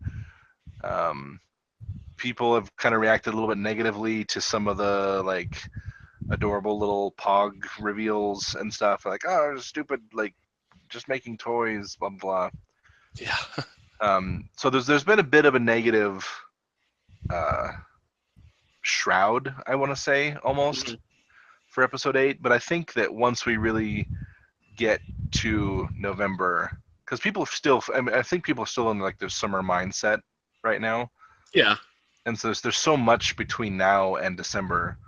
People have kind of reacted a little bit negatively to some of the, like, adorable little Pog reveals and stuff. Like, oh, stupid, like, just making toys, blah blah. Yeah. So there's been a bit of a negative shroud, I want to say, almost, for Episode 8. But I think that once we really get to November, because people still, I think people are still in, like, their summer mindset right now. Yeah. And so there's so much between now and December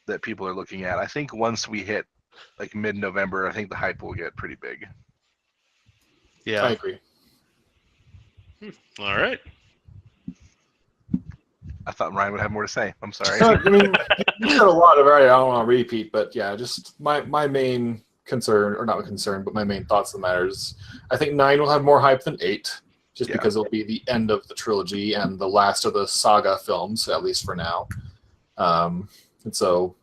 that people are looking at. I think once we hit like mid-November, I think the hype will get pretty big. Yeah. I agree. All right. I thought Ryan would have more to say. I'm sorry. I mean, you said a lot of it. I don't want to repeat, but yeah, just my main concern, or not concern, but my main thoughts on the matter is I think 9 will have more hype than 8, just because it'll be the end of the trilogy and the last of the saga films, at least for now. And so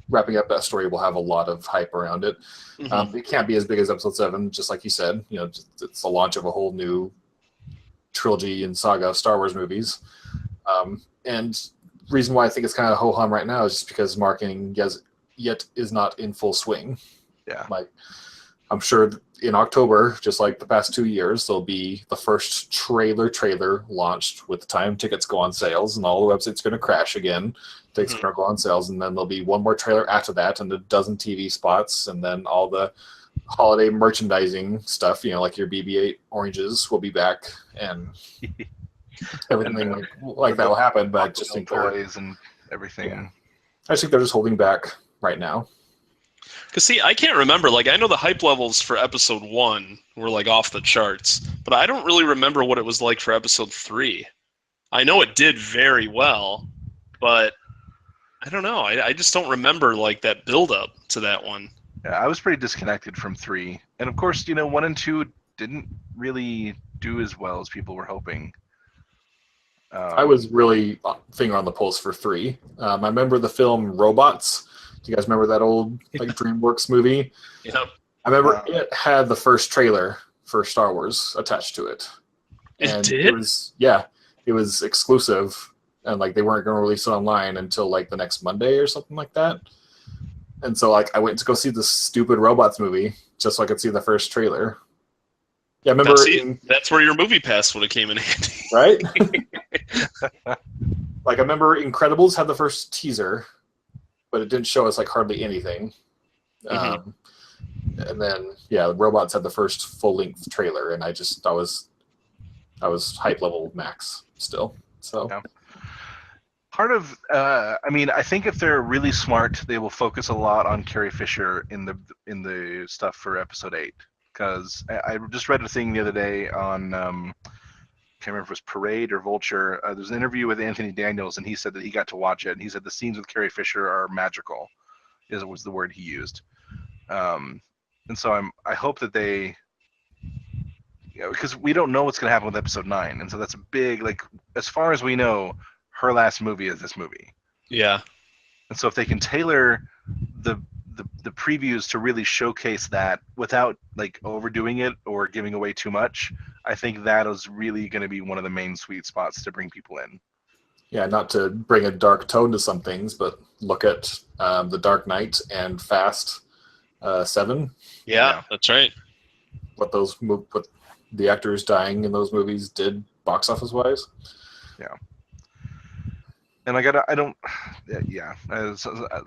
wrapping up that story will have a lot of hype around it. It can't be as big as Episode 7, just like you said. You know, it's the launch of a whole new trilogy and saga of Star Wars movies. And reason why I think it's kind of ho-hum right now is just because marketing yet is not in full swing. Yeah. Like, I'm sure in October, just like the past 2 years, there'll be the first trailer launched with the time tickets go on sales, and all the websites going to crash again. Tickets going to go on sales, and then there'll be one more trailer after that, and a dozen TV spots, and then all the holiday merchandising stuff, you know, like your BB-8 oranges will be back, and everything like that will happen. But I just think toys and everything. Yeah. I just think they're just holding back right now. Because, see, I can't remember. Like, I know the hype levels for Episode 1 were, like, off the charts. But I don't really remember what it was like for Episode 3. I know it did very well, but I don't know. I just don't remember, like, that build-up to that one. Yeah, I was pretty disconnected from 3. And, of course, you know, 1 and 2 didn't really do as well as people were hoping. I was really finger on the pulse for 3. I remember the film Robots. Do you guys remember that old like DreamWorks movie? Yep. I remember it had the first trailer for Star Wars attached to it. It did? It was exclusive, and like they weren't going to release it online until like the next Monday or something like that. And so like I went to go see this stupid Robots movie just so I could see the first trailer. Yeah, I remember. That's where your movie pass would have came in handy, right? Like I remember Incredibles had the first teaser, but it didn't show us like hardly anything. And then Robots had the first full length trailer, and I was hype level max still. So part of I mean, I think if they're really smart, they will focus a lot on Carrie Fisher in the stuff for Episode 8. Because I just read a thing the other day on can't remember if it was Parade or Vulture. There's an interview with Anthony Daniels, and he said that he got to watch it, and he said the scenes with Carrie Fisher are magical, was the word he used. And so I hope that they, because we don't know what's going to happen with Episode 9, and so that's a big, like, as far as we know, her last movie is this movie. Yeah. And so if they can tailor the previews to really showcase that without like overdoing it or giving away too much, I think that is really going to be one of the main sweet spots to bring people in. Yeah, not to bring a dark tone to some things, but look at The Dark Knight and Fast 7. Yeah, that's right. What the actors dying in those movies did box office wise. Yeah. And it's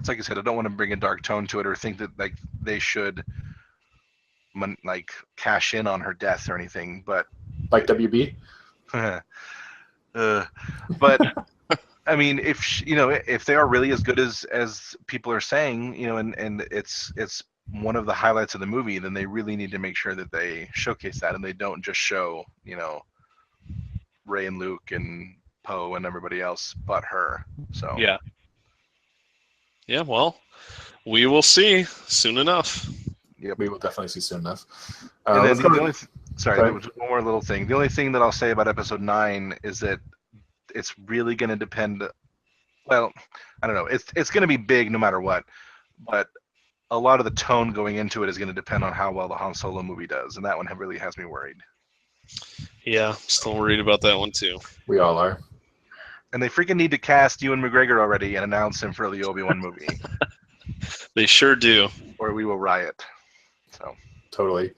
like I said, I don't want to bring a dark tone to it or think that like they should like cash in on her death or anything, but like WB. But I mean, if they are really as good as people are saying, and it's one of the highlights of the movie, then they really need to make sure that they showcase that and they don't just show, Rey and Luke and Poe and everybody else but her. So yeah, well, we will see soon enough. Yep. We will definitely see soon enough. And then there was one more little thing. The only thing that I'll say about Episode 9 is that it's really going to depend. Well, I don't know. It's going to be big no matter what, but a lot of the tone going into it is going to depend on how well the Han Solo movie does, and that one really has me worried. Yeah, still worried about that one too. We all are. And they freaking need to cast Ewan McGregor already and announce him for the Obi-Wan movie. They sure do. Or we will riot. So totally.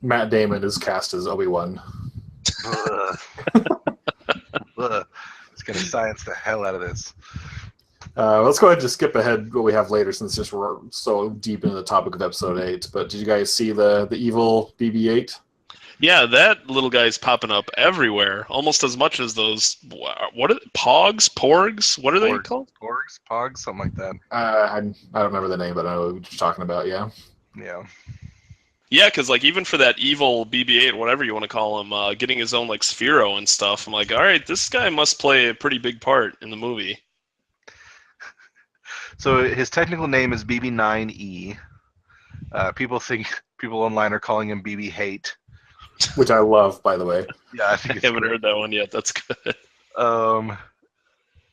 Matt Damon is cast as Obi-Wan. It's going to science the hell out of this. Let's go ahead and just skip ahead what we have later since we're so deep into the topic of Episode 8. But did you guys see the evil BB-8? Yeah, that little guy's popping up everywhere, almost as much as those. What are Pogs? Porgs? What are they called? Porgs, Pogs, something like that. I don't remember the name, but I know what you're talking about. Yeah. Yeah. Yeah, because like even for that evil BB-8, whatever you want to call him, getting his own like Sphero and stuff, I'm like, all right, this guy must play a pretty big part in the movie. So his technical name is BB9E. People online are calling him BB Hate. Which I love, by the way. Yeah, I think I it's haven't great. heard that one yet. That's good.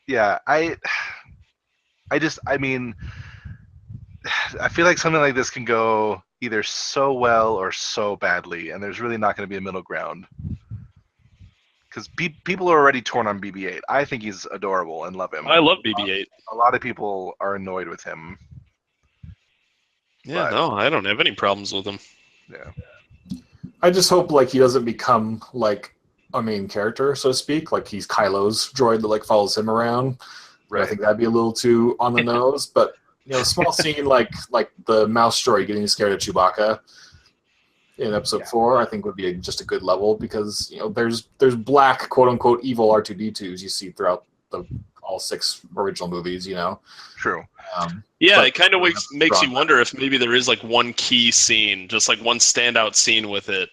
Yeah, I mean, I feel like something like this can go either so well or so badly, and there's really not going to be a middle ground. Because people are already torn on BB-8. I think he's adorable and love him. I love BB-8. A lot of people are annoyed with him. Yeah, But- no, I don't have any problems with him. Yeah. I just hope like he doesn't become like a main character, so to speak. Like he's Kylo's droid that like follows him around. Right. I think that'd be a little too on the nose. But a small scene like the mouse droid getting scared of Chewbacca in episode 4, I think would be just a good level because there's black quote unquote evil R2D2s you see throughout all 6 original movies. True. Yeah, But- it kind of makes you wonder if maybe there is like one key scene, just like one standout scene with it,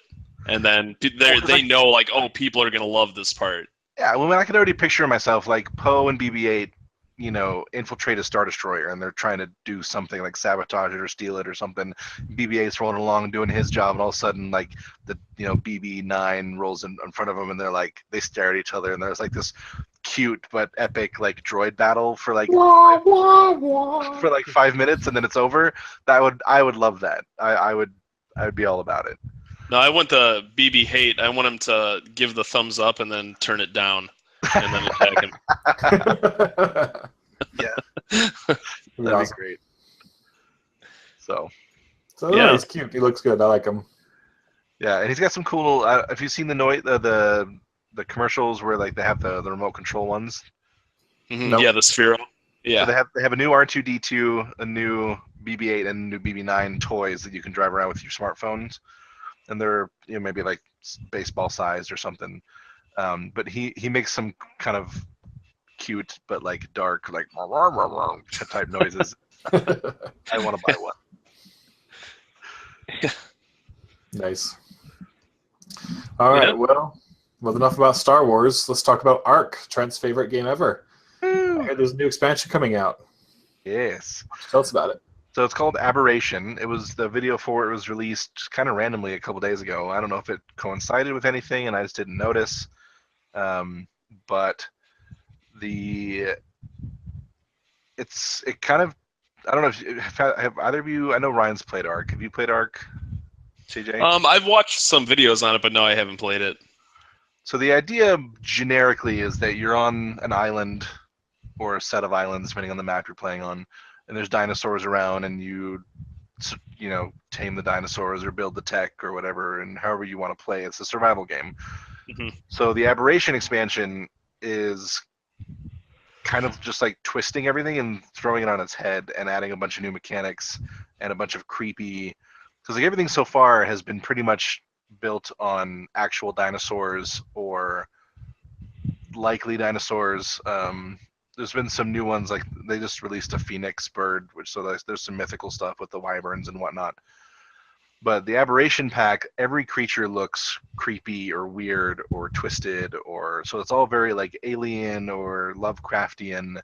and then they know like, oh, people are gonna love this part. Yeah, well, I could already picture myself like Poe and BB-8, infiltrate a Star Destroyer, and they're trying to do something like sabotage it or steal it or something. BB-8's rolling along doing his job, and all of a sudden, like the BB-9 rolls in front of them, and they stare at each other, and there's like this cute but epic like droid battle for like 5 minutes, and then it's over. I would love that. I would be all about it. No, I want the BB hate. I want him to give the thumbs up and then turn it down, and then attack him. Yeah, that'd Awesome. be great. So Yeah. He's cute. He looks good. I like him. yeah, and he's got some cool. Have you seen the commercials where like they have the remote control ones? Mhm, Nope. Yeah, the Sphero. Yeah. So they have a new R2D2, a new BB-8, and a new BB-9 toys that you can drive around with your smartphones, and they're maybe like baseball sized or something. But he makes some kind of cute but like dark like type noises. I want to buy one. Nice. All right. Yeah. Well, with enough about Star Wars, let's talk about Ark, Trent's favorite game ever. I heard there's a new expansion coming out. Yes. Tell us about it. So it's called Aberration. The video for it was released kind of randomly a couple days ago. I don't know if it coincided with anything and I just didn't notice. But it kind of, I don't know if have either of you, I know Ryan's played Ark. Have you played Ark, CJ? I've watched some videos on it, but no, I haven't played it. So the idea generically is that you're on an island or a set of islands, depending on the map you're playing on, and there's dinosaurs around, and you tame the dinosaurs or build the tech or whatever, and however you want to play. It's a survival game. Mhm. So the Aberration expansion is kind of just like twisting everything and throwing it on its head and adding a bunch of new mechanics and a bunch of creepy, because like everything so far has been pretty much built on actual dinosaurs or likely dinosaurs. There's been some new ones, like they just released a phoenix bird, there's some mythical stuff with the wyverns and whatnot. But the Aberration pack, every creature looks creepy or weird or twisted, so it's all very like alien or Lovecraftian.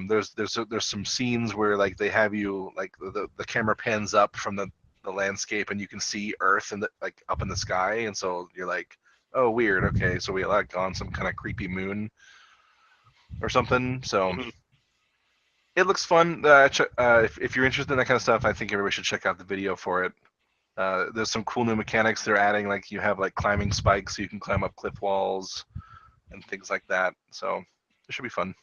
There's some scenes where like they have you like the camera pans up from the landscape and you can see Earth and like up in the sky, and so you're like, oh, weird. Okay, so we like on some kind of creepy moon or something. So it looks fun. If you're interested in that kind of stuff, I think everybody should check out the video for it. There's some cool new mechanics they're adding, like you have like climbing spikes so you can climb up cliff walls and things like that. So it should be fun.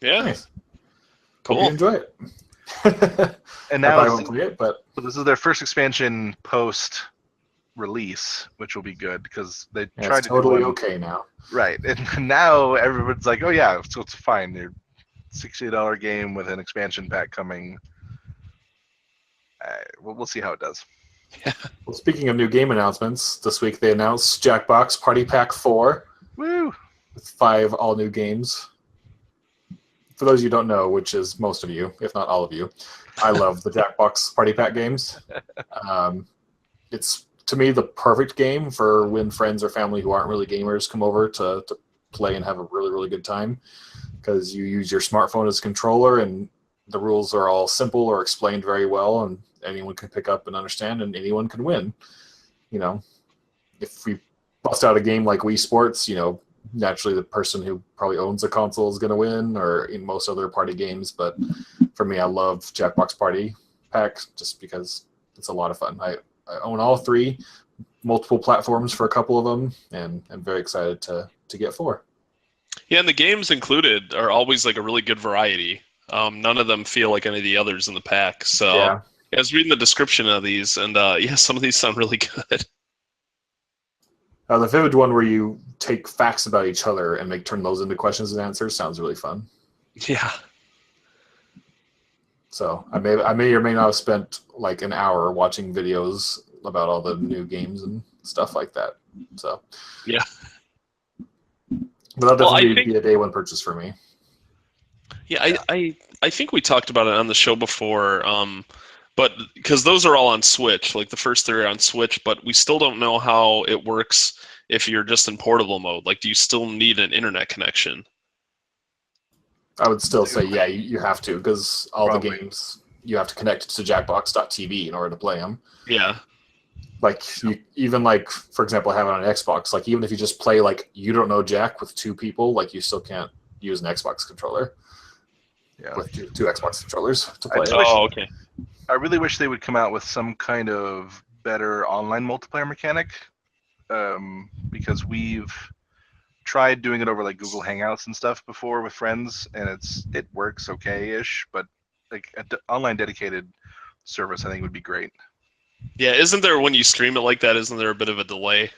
Yeah, Nice. cool. Hope you enjoy it. And I now probably won't play it, but so this is their first expansion post release, which will be good because they tried it's to totally do one, okay now. right. And now everyone's like, oh yeah, so it's fine. Your $60 game with an expansion pack coming. We'll see how it does. Well, speaking of new game announcements, this week they announced Jackbox Party Pack 4 Woo! with 5 all-new games. For those of you who don't know, which is most of you, if not all of you, I love the Jackbox Party Pack games. It's, to me, the perfect game for when friends or family who aren't really gamers come over to play and have a really, really good time, because you use your smartphone as a controller and the rules are all simple or explained very well, and anyone can pick up and understand, and anyone can win. You know, if we bust out a game like Wii Sports, you know, naturally the person who probably owns a console is going to win, or in most other party games. But for me, I love Jackbox Party Pack just because it's a lot of fun. I own all 3, multiple platforms for a couple of them, and I'm very excited to get 4. Yeah, and the games included are always like a really good variety. None of them feel like any of the others in the pack. So Yeah. I was reading the description of these, and yeah, some of these sound really good. The Vivid one where you take facts about each other and turn those into questions and answers sounds really fun. Yeah. So I may or may not have spent like an hour watching videos about all the new games and stuff like that. So Yeah. But that'll Well, definitely be a day one purchase for me. Yeah, I think we talked about it on the show before, but because those are all on Switch, like the first 3 are on Switch, but we still don't know how it works if you're just in portable mode. Like, do you still need an internet connection? I would still say, yeah, you have to, because all Probably. the games, you have to connect to Jackbox.tv in order to play them. Yeah. Like, even like, for example, I have it on an Xbox. Like, even if you just play, like, You Don't Know Jack with 2 people, like, you still can't use an Xbox controller. Yeah. With two Xbox controllers to play it. Oh, okay. I really wish they would come out with some kind of better online multiplayer mechanic, because we've tried doing it over like Google Hangouts and stuff before with friends, and it works okay-ish, but like an online dedicated service I think would be great. Yeah, isn't there, when you stream it like that, isn't there a bit of a delay?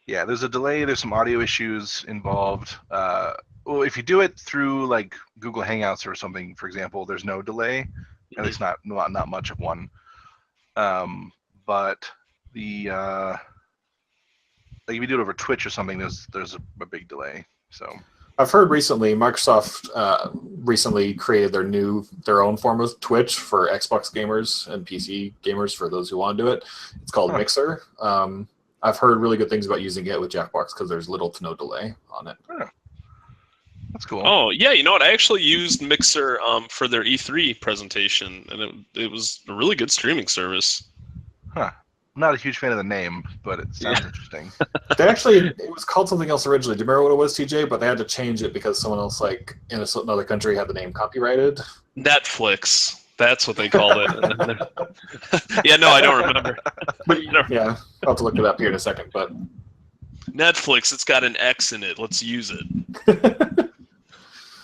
Yeah, there's a delay. There's some audio issues involved. Well, if you do it through like Google Hangouts or something, for example, there's no delay. At least not much of one. But the like if you do it over Twitch or something, there's a big delay. So I've heard recently Microsoft recently created their own form of Twitch for Xbox gamers and PC gamers, for those who want to do it. It's called Mixer. I've heard really good things about using it with Jackbox because there's little to no delay on it. that's cool. Oh, yeah, you know what? I actually used Mixer for their E3 presentation, and it was a really good streaming service. Huh. I'm not a huge fan of the name, but it sounds interesting. It was called something else originally. Do you remember what it was, TJ? But they had to change it because someone else, like in another country, had the name copyrighted. Netflix. That's what they called it. Yeah, no, I don't remember. But yeah, I'll have to look it up here in a second. But Netflix, it's got an X in it. Let's use it.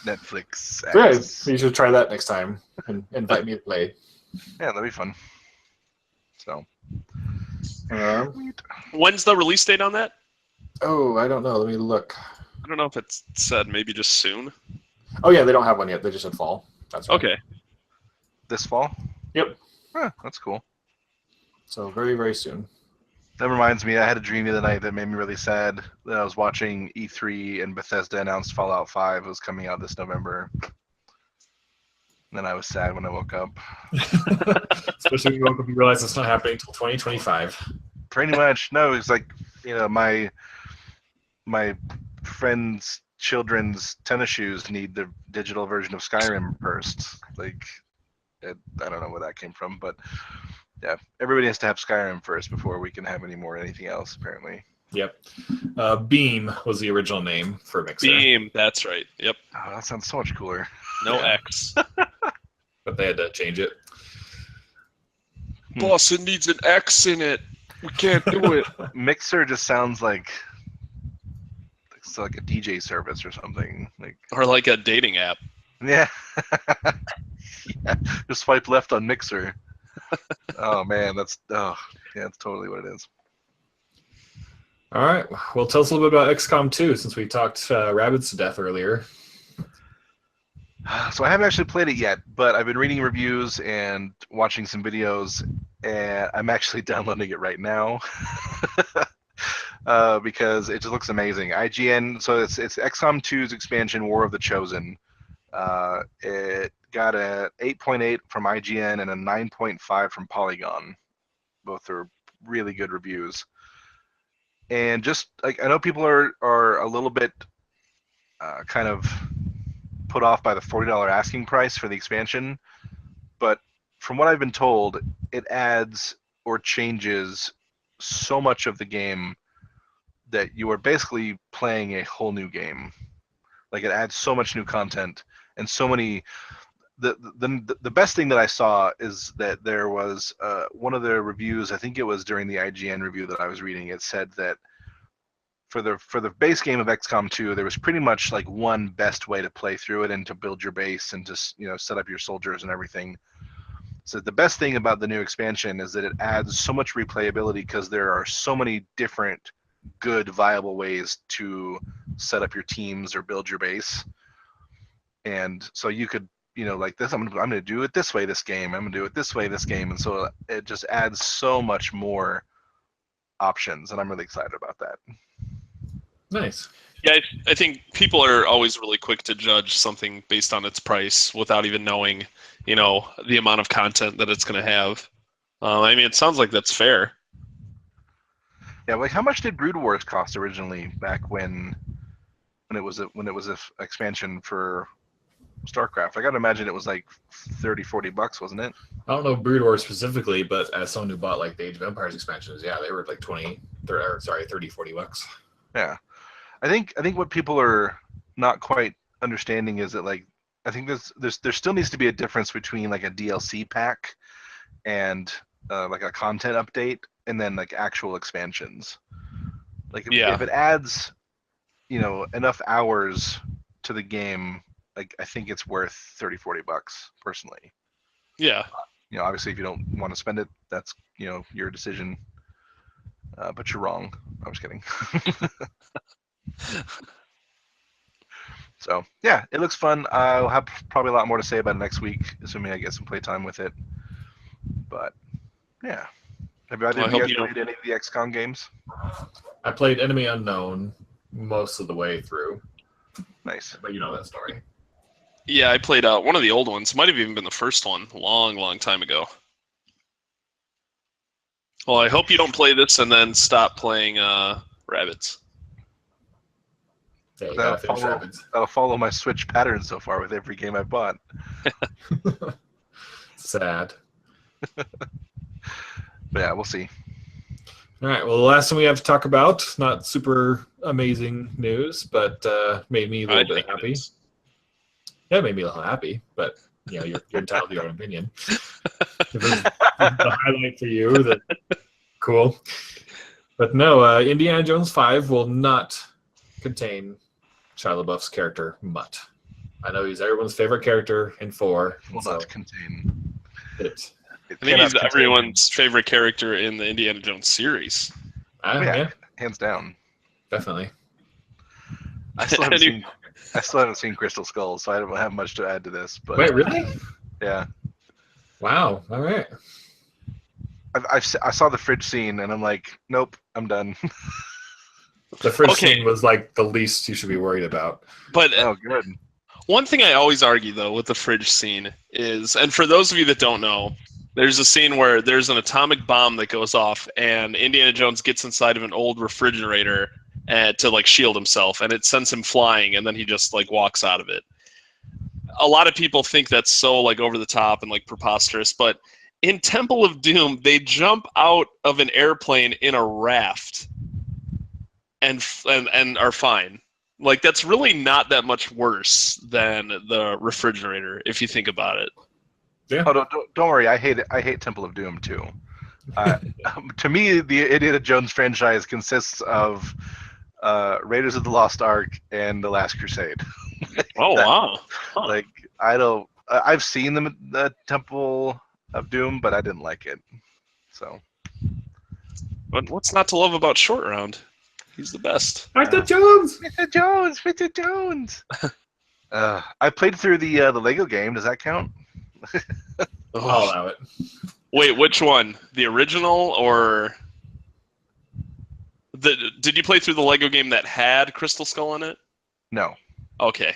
Netflix. Right, you should try that next time and invite me to play. Yeah, that'd be fun. So. When's the release date on that? Oh, I don't know. Let me look. I don't know if it's said. Maybe just soon. Oh yeah, they don't have one yet. They just said fall. That's right. Okay. This fall? Yep. That's cool. So very, very soon. That reminds me, I had a dream the other night that made me really sad. That I was watching E3 and Bethesda announced Fallout 5 was coming out this November. And then I was sad when I woke up. Especially when you woke up and realize it's not happening until 2025. Pretty much. No, it's like, my friend's children's tennis shoes need the digital version of Skyrim first. Like, I don't know where that came from, but yeah, everybody has to have Skyrim first before we can have anything else, apparently. Yep. Beam was the original name for Mixer. Beam, that's right. Yep. Oh, that sounds so much cooler. No X. But they had to change it. Boss, it needs an X in it. We can't do it. Mixer just sounds like it's like a DJ service or something. Or like a dating app. Yeah. Yeah. Just swipe left on Mixer. Oh man, that's totally what it is. All right. Well, tell us a little bit about XCOM 2 since we talked Rabbids to death earlier. So I haven't actually played it yet, but I've been reading reviews and watching some videos, and I'm actually downloading it right now because it just looks amazing. IGN, so it's XCOM 2's expansion, War of the Chosen. It got a 8.8 from IGN and a 9.5 from Polygon. Both are really good reviews. And just like I know people are a little bit kind of put off by the $40 asking price for the expansion, but from what I've been told, it adds or changes so much of the game that you are basically playing a whole new game. Like it adds so much new content and so many. The best thing that I saw is that there was one of the reviews. I think it was during the IGN review that I was reading. It said that for the base game of XCOM 2, there was pretty much like one best way to play through it and to build your base and to set up your soldiers and everything. So the best thing about the new expansion is that it adds so much replayability because there are so many different good viable ways to set up your teams or build your base. And so you could like this, I'm going to do it this way this game, I'm going to do it this way this game, and so it just adds so much more options, and I'm really excited about that. Nice. Yeah, I think people are always really quick to judge something based on its price without even knowing, the amount of content that it's going to have. I mean, it sounds like that's fair. Yeah, like how much did Brood Wars cost originally back when it was a expansion for StarCraft? I gotta imagine it was like $30-$40, wasn't it? I don't know Brood Wars specifically, but as someone who bought like the Age of Empires expansions, yeah, they were like 30-40 bucks. Yeah. I think what people are not quite understanding is that like I think there still needs to be a difference between like a DLC pack and like a content update and then like actual expansions. Like if it adds enough hours to the game, like I think it's worth $30-40 personally. Yeah. Obviously if you don't want to spend it, that's your decision. But you're wrong. I'm just kidding. So yeah, it looks fun. I'll have probably a lot more to say about it next week, assuming I get some playtime with it. But yeah, have either of you guys played any of the XCOM games? I played Enemy Unknown most of the way through. Nice. But you know that story. Yeah, I played one of the old ones. Might have even been the first one, long time ago. Well, I hope you don't play this and then stop playing Rabbids. Yeah, that'll follow my Switch pattern so far with every game I bought. Sad. But yeah, we'll see. All right. Well, the last thing we have to talk about, not super amazing news, but made me a little bit happy. Yeah, it made me a little happy, but you're entitled to your own opinion. If it was the highlight for you, then cool. But no, Indiana Jones 5 will not contain Shia LaBeouf's character Mutt. I know he's everyone's favorite character in 4. Will not contain it. I think he's everyone's favorite character in the Indiana Jones series. Yeah, hands down. Definitely. I still haven't seen Crystal Skull, so I don't have much to add to this. But wait, really? Yeah. Wow. All right. I saw the fridge scene, and I'm like, nope, I'm done. The fridge scene was like the least you should be worried about. But oh, good. One thing I always argue, though, with the fridge scene is, and for those of you that don't know, there's a scene where there's an atomic bomb that goes off, and Indiana Jones gets inside of an old refrigerator to like shield himself, and it sends him flying, and then he just like walks out of it. A lot of people think that's so like over the top and like preposterous, but in Temple of Doom, they jump out of an airplane in a raft and are fine. Like, that's really not that much worse than the refrigerator, if you think about it. Yeah. Oh, don't worry. I hate Temple of Doom too. To me, the Indiana Jones franchise consists of Raiders of the Lost Ark and The Last Crusade. Oh, wow. Huh. Like, I've seen the Temple of Doom, but I didn't like it. So. But what's not to love about Short Round? He's the best. Mr. Jones! Mr. Jones! Mr. Jones! I played through the Lego game. Does that count? I'll allow it. Wait, which one? The original or did you play through the Lego game that had Crystal Skull in it? No. Okay.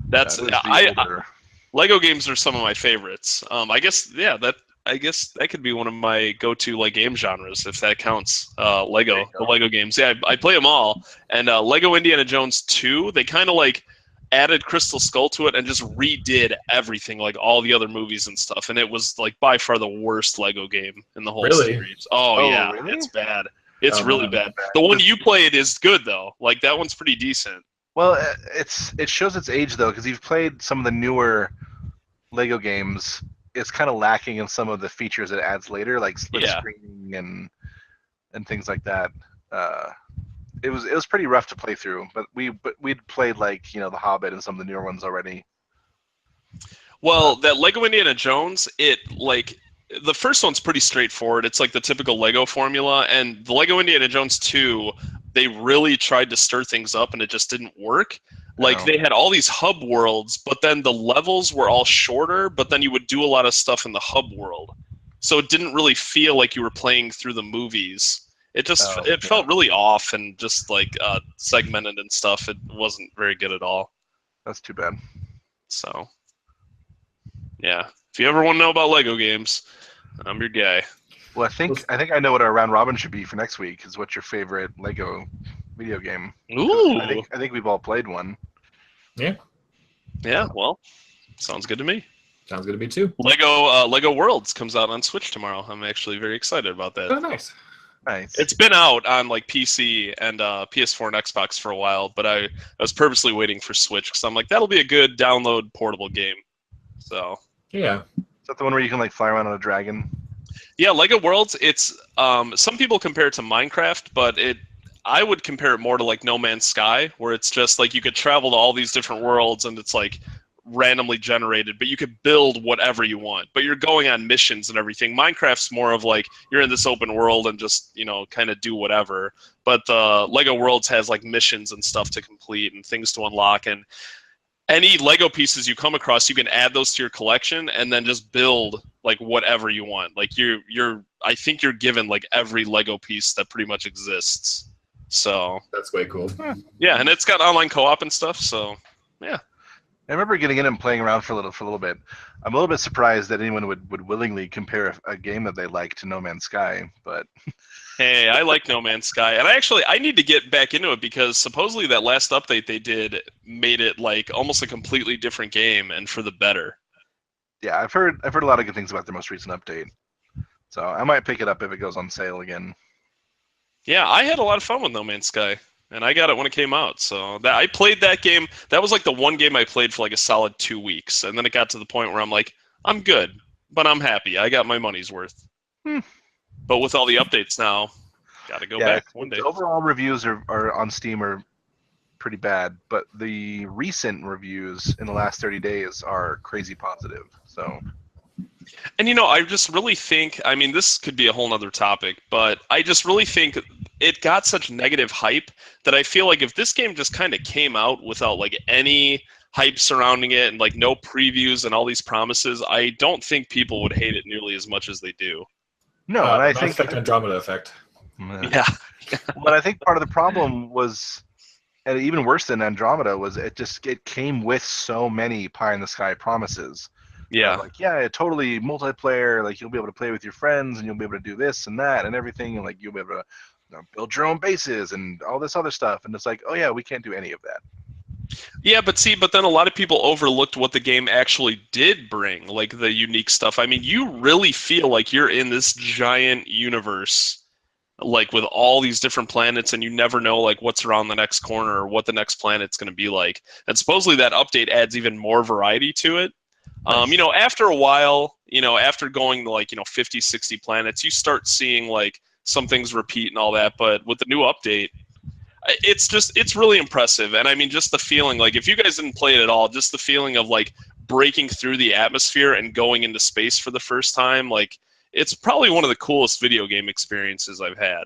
That's That was the older. Lego games are some of my favorites. I guess that could be one of my go-to like game genres if that counts. The Lego games. Yeah, I play them all. And Lego Indiana Jones 2, they kind of like added Crystal Skull to it and just redid everything, like all the other movies and stuff. And it was like by far the worst Lego game in the whole series. Oh yeah, really? it's bad. It's really man. bad. The one you played is good though. Like that one's pretty decent. Well, it shows its age though, because you've played some of the newer Lego games. It's kind of lacking in some of the features it adds later, like split screening and things like that. It was pretty rough to play through, but we'd played like The Hobbit and some of the newer ones already. Well, that Lego Indiana Jones, the first one's pretty straightforward. It's like the typical Lego formula, and the Lego Indiana Jones 2, they really tried to stir things up, and it just didn't work. Like, they had all these hub worlds, but then the levels were all shorter, but then you would do a lot of stuff in the hub world. So it didn't really feel like you were playing through the movies. It just felt really off and just like segmented and stuff. It wasn't very good at all. That's too bad. So, yeah. If you ever want to know about Lego games, I'm your guy. Well, I think I know what our round robin should be for next week. Is what's your favorite Lego video game? Ooh. I think we've all played one. Yeah. Yeah. Well, sounds good to me. Sounds good to me too. Lego Worlds comes out on Switch tomorrow. I'm actually very excited about that. Oh, nice. Nice. It's been out on like PC and PS4 and Xbox for a while, but I was purposely waiting for Switch because I'm like, that'll be a good download portable game. So Yeah. Is that the one where you can like fly around on a dragon? yeah, Lego Worlds. It's some people compare it to Minecraft, but I would compare it more to like No Man's Sky, where it's just like you could travel to all these different worlds and it's like randomly generated, but you could build whatever you want. But you're going on missions and everything. Minecraft's more of like you're in this open world and just, kind of do whatever. But the Lego Worlds has like missions and stuff to complete and things to unlock, and any Lego pieces you come across, you can add those to your collection and then just build like whatever you want. Like I think you're given like every Lego piece that pretty much exists. So That's way cool. yeah, and it's got online co-op and stuff. So yeah. I remember getting in and playing around for a little bit. I'm a little bit surprised that anyone would willingly compare a game that they like to No Man's Sky, but Hey, I like No Man's Sky, and I need to get back into it because supposedly that last update they did made it like almost a completely different game and for the better. yeah, I've heard a lot of good things about their most recent update. So I might pick it up if it goes on sale again. Yeah, I had a lot of fun with No Man's Sky, and I got it when it came out. So I played that game. That was like the one game I played for like a solid 2 weeks, and then it got to the point where I'm like, I'm good, but I'm happy. I got my money's worth. But with all the updates now, got to go back one day. The overall reviews are on Steam are pretty bad, but the recent reviews in the last 30 days are crazy positive. So. And I just really think, I mean, this could be a whole nother topic, but I just really think it got such negative hype that I feel like if this game just kind of came out without like any hype surrounding it and like no previews and all these promises, I don't think people would hate it nearly as much as they do. No, and I Mass think Effect Andromeda effect. Yeah. But I think part of the problem was, and even worse than Andromeda, was it came with so many pie in the sky promises. Yeah. Like, totally multiplayer, like you'll be able to play with your friends and you'll be able to do this and that and everything, and like you'll be able to build your own bases and all this other stuff, and it's like, oh yeah, we can't do any of that. Yeah, but then a lot of people overlooked what the game actually did bring, like the unique stuff. I mean, you really feel like you're in this giant universe, like with all these different planets, and you never know like what's around the next corner or what the next planet's going to be like. And supposedly that update adds even more variety to it. Nice. After a while, after going to like 50, 60 planets, you start seeing like some things repeat and all that. But with the new update, it's really impressive. And I mean, just the feeling, like if you guys didn't play it at all, just the feeling of like breaking through the atmosphere and going into space for the first time, like it's probably one of the coolest video game experiences I've had.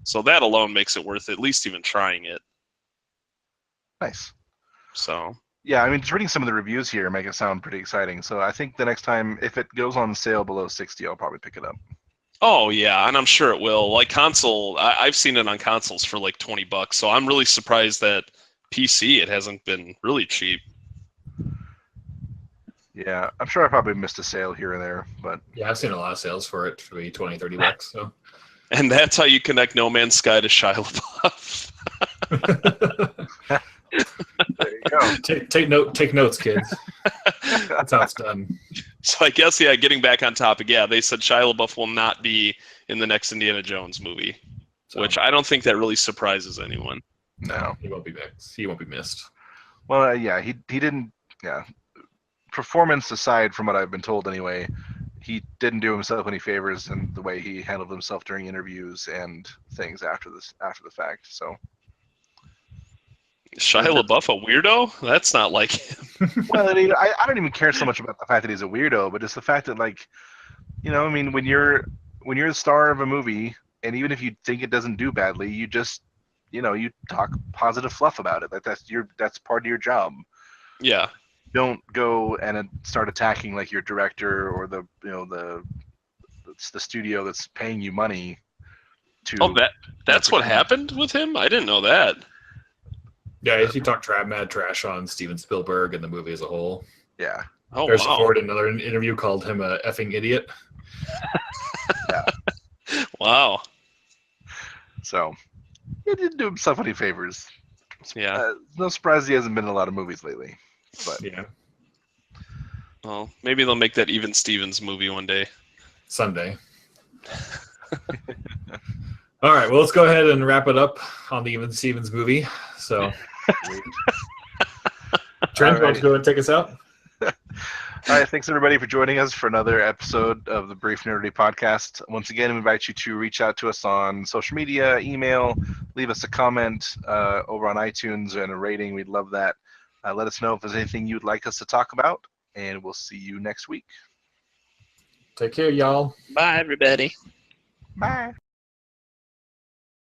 So that alone makes it worth at least even trying it. Nice. So Yeah, I mean, just reading some of the reviews here make it sound pretty exciting. So I think the next time, if it goes on sale below 60, I'll probably pick it up. oh yeah, and I'm sure it will. Like console, I've seen it on consoles for like $20, so I'm really surprised that PC it hasn't been really cheap. Yeah, I'm sure I probably missed a sale here and there, but Yeah, I've seen a lot of sales for it to be $20-$30. So And that's how you connect No Man's Sky to Shia LaBeouf. there you go. take notes, kids. That's how it's done. So I guess, yeah, getting back on topic, yeah, they said Shia LaBeouf will not be in the next Indiana Jones movie, So, which I don't think that really surprises anyone. No. he won't be missed. He won't be missed. Well, yeah, he didn't. Yeah, performance aside from what I've been told anyway, he didn't do himself any favors in the way he handled himself during interviews and things after the fact. So Shia LaBeouf a weirdo? That's not like him. well, I don't even care so much about the fact that he's a weirdo, but just the fact that, like, I mean, when you're the star of a movie, and even if you think it doesn't do badly, you just you talk positive fluff about it. That's part of your job. Yeah. Don't go and start attacking like your director or the studio that's paying you money to. Oh, that's what happened with him? I didn't know that. Yeah, he talked mad trash on Steven Spielberg and the movie as a whole. Yeah. Oh, Harrison wow. Ford in another interview called him a effing idiot. Yeah. Wow. So he didn't do himself any favors. Yeah. No surprise he hasn't been in a lot of movies lately. But Yeah, Well, maybe they'll make that Even Stevens movie one day. Sunday. All right, well, let's go ahead and wrap it up on the Even Stevens movie. So, Trent, why don't you go and take us out? all right, thanks everybody for joining us for another episode of the Brief Nerdity podcast. Once again, we invite you to reach out to us on social media, email, leave us a comment over on iTunes and a rating. We'd love that. Let us know if there's anything you'd like us to talk about, and we'll see you next week. Take care, y'all. Bye, everybody. Bye.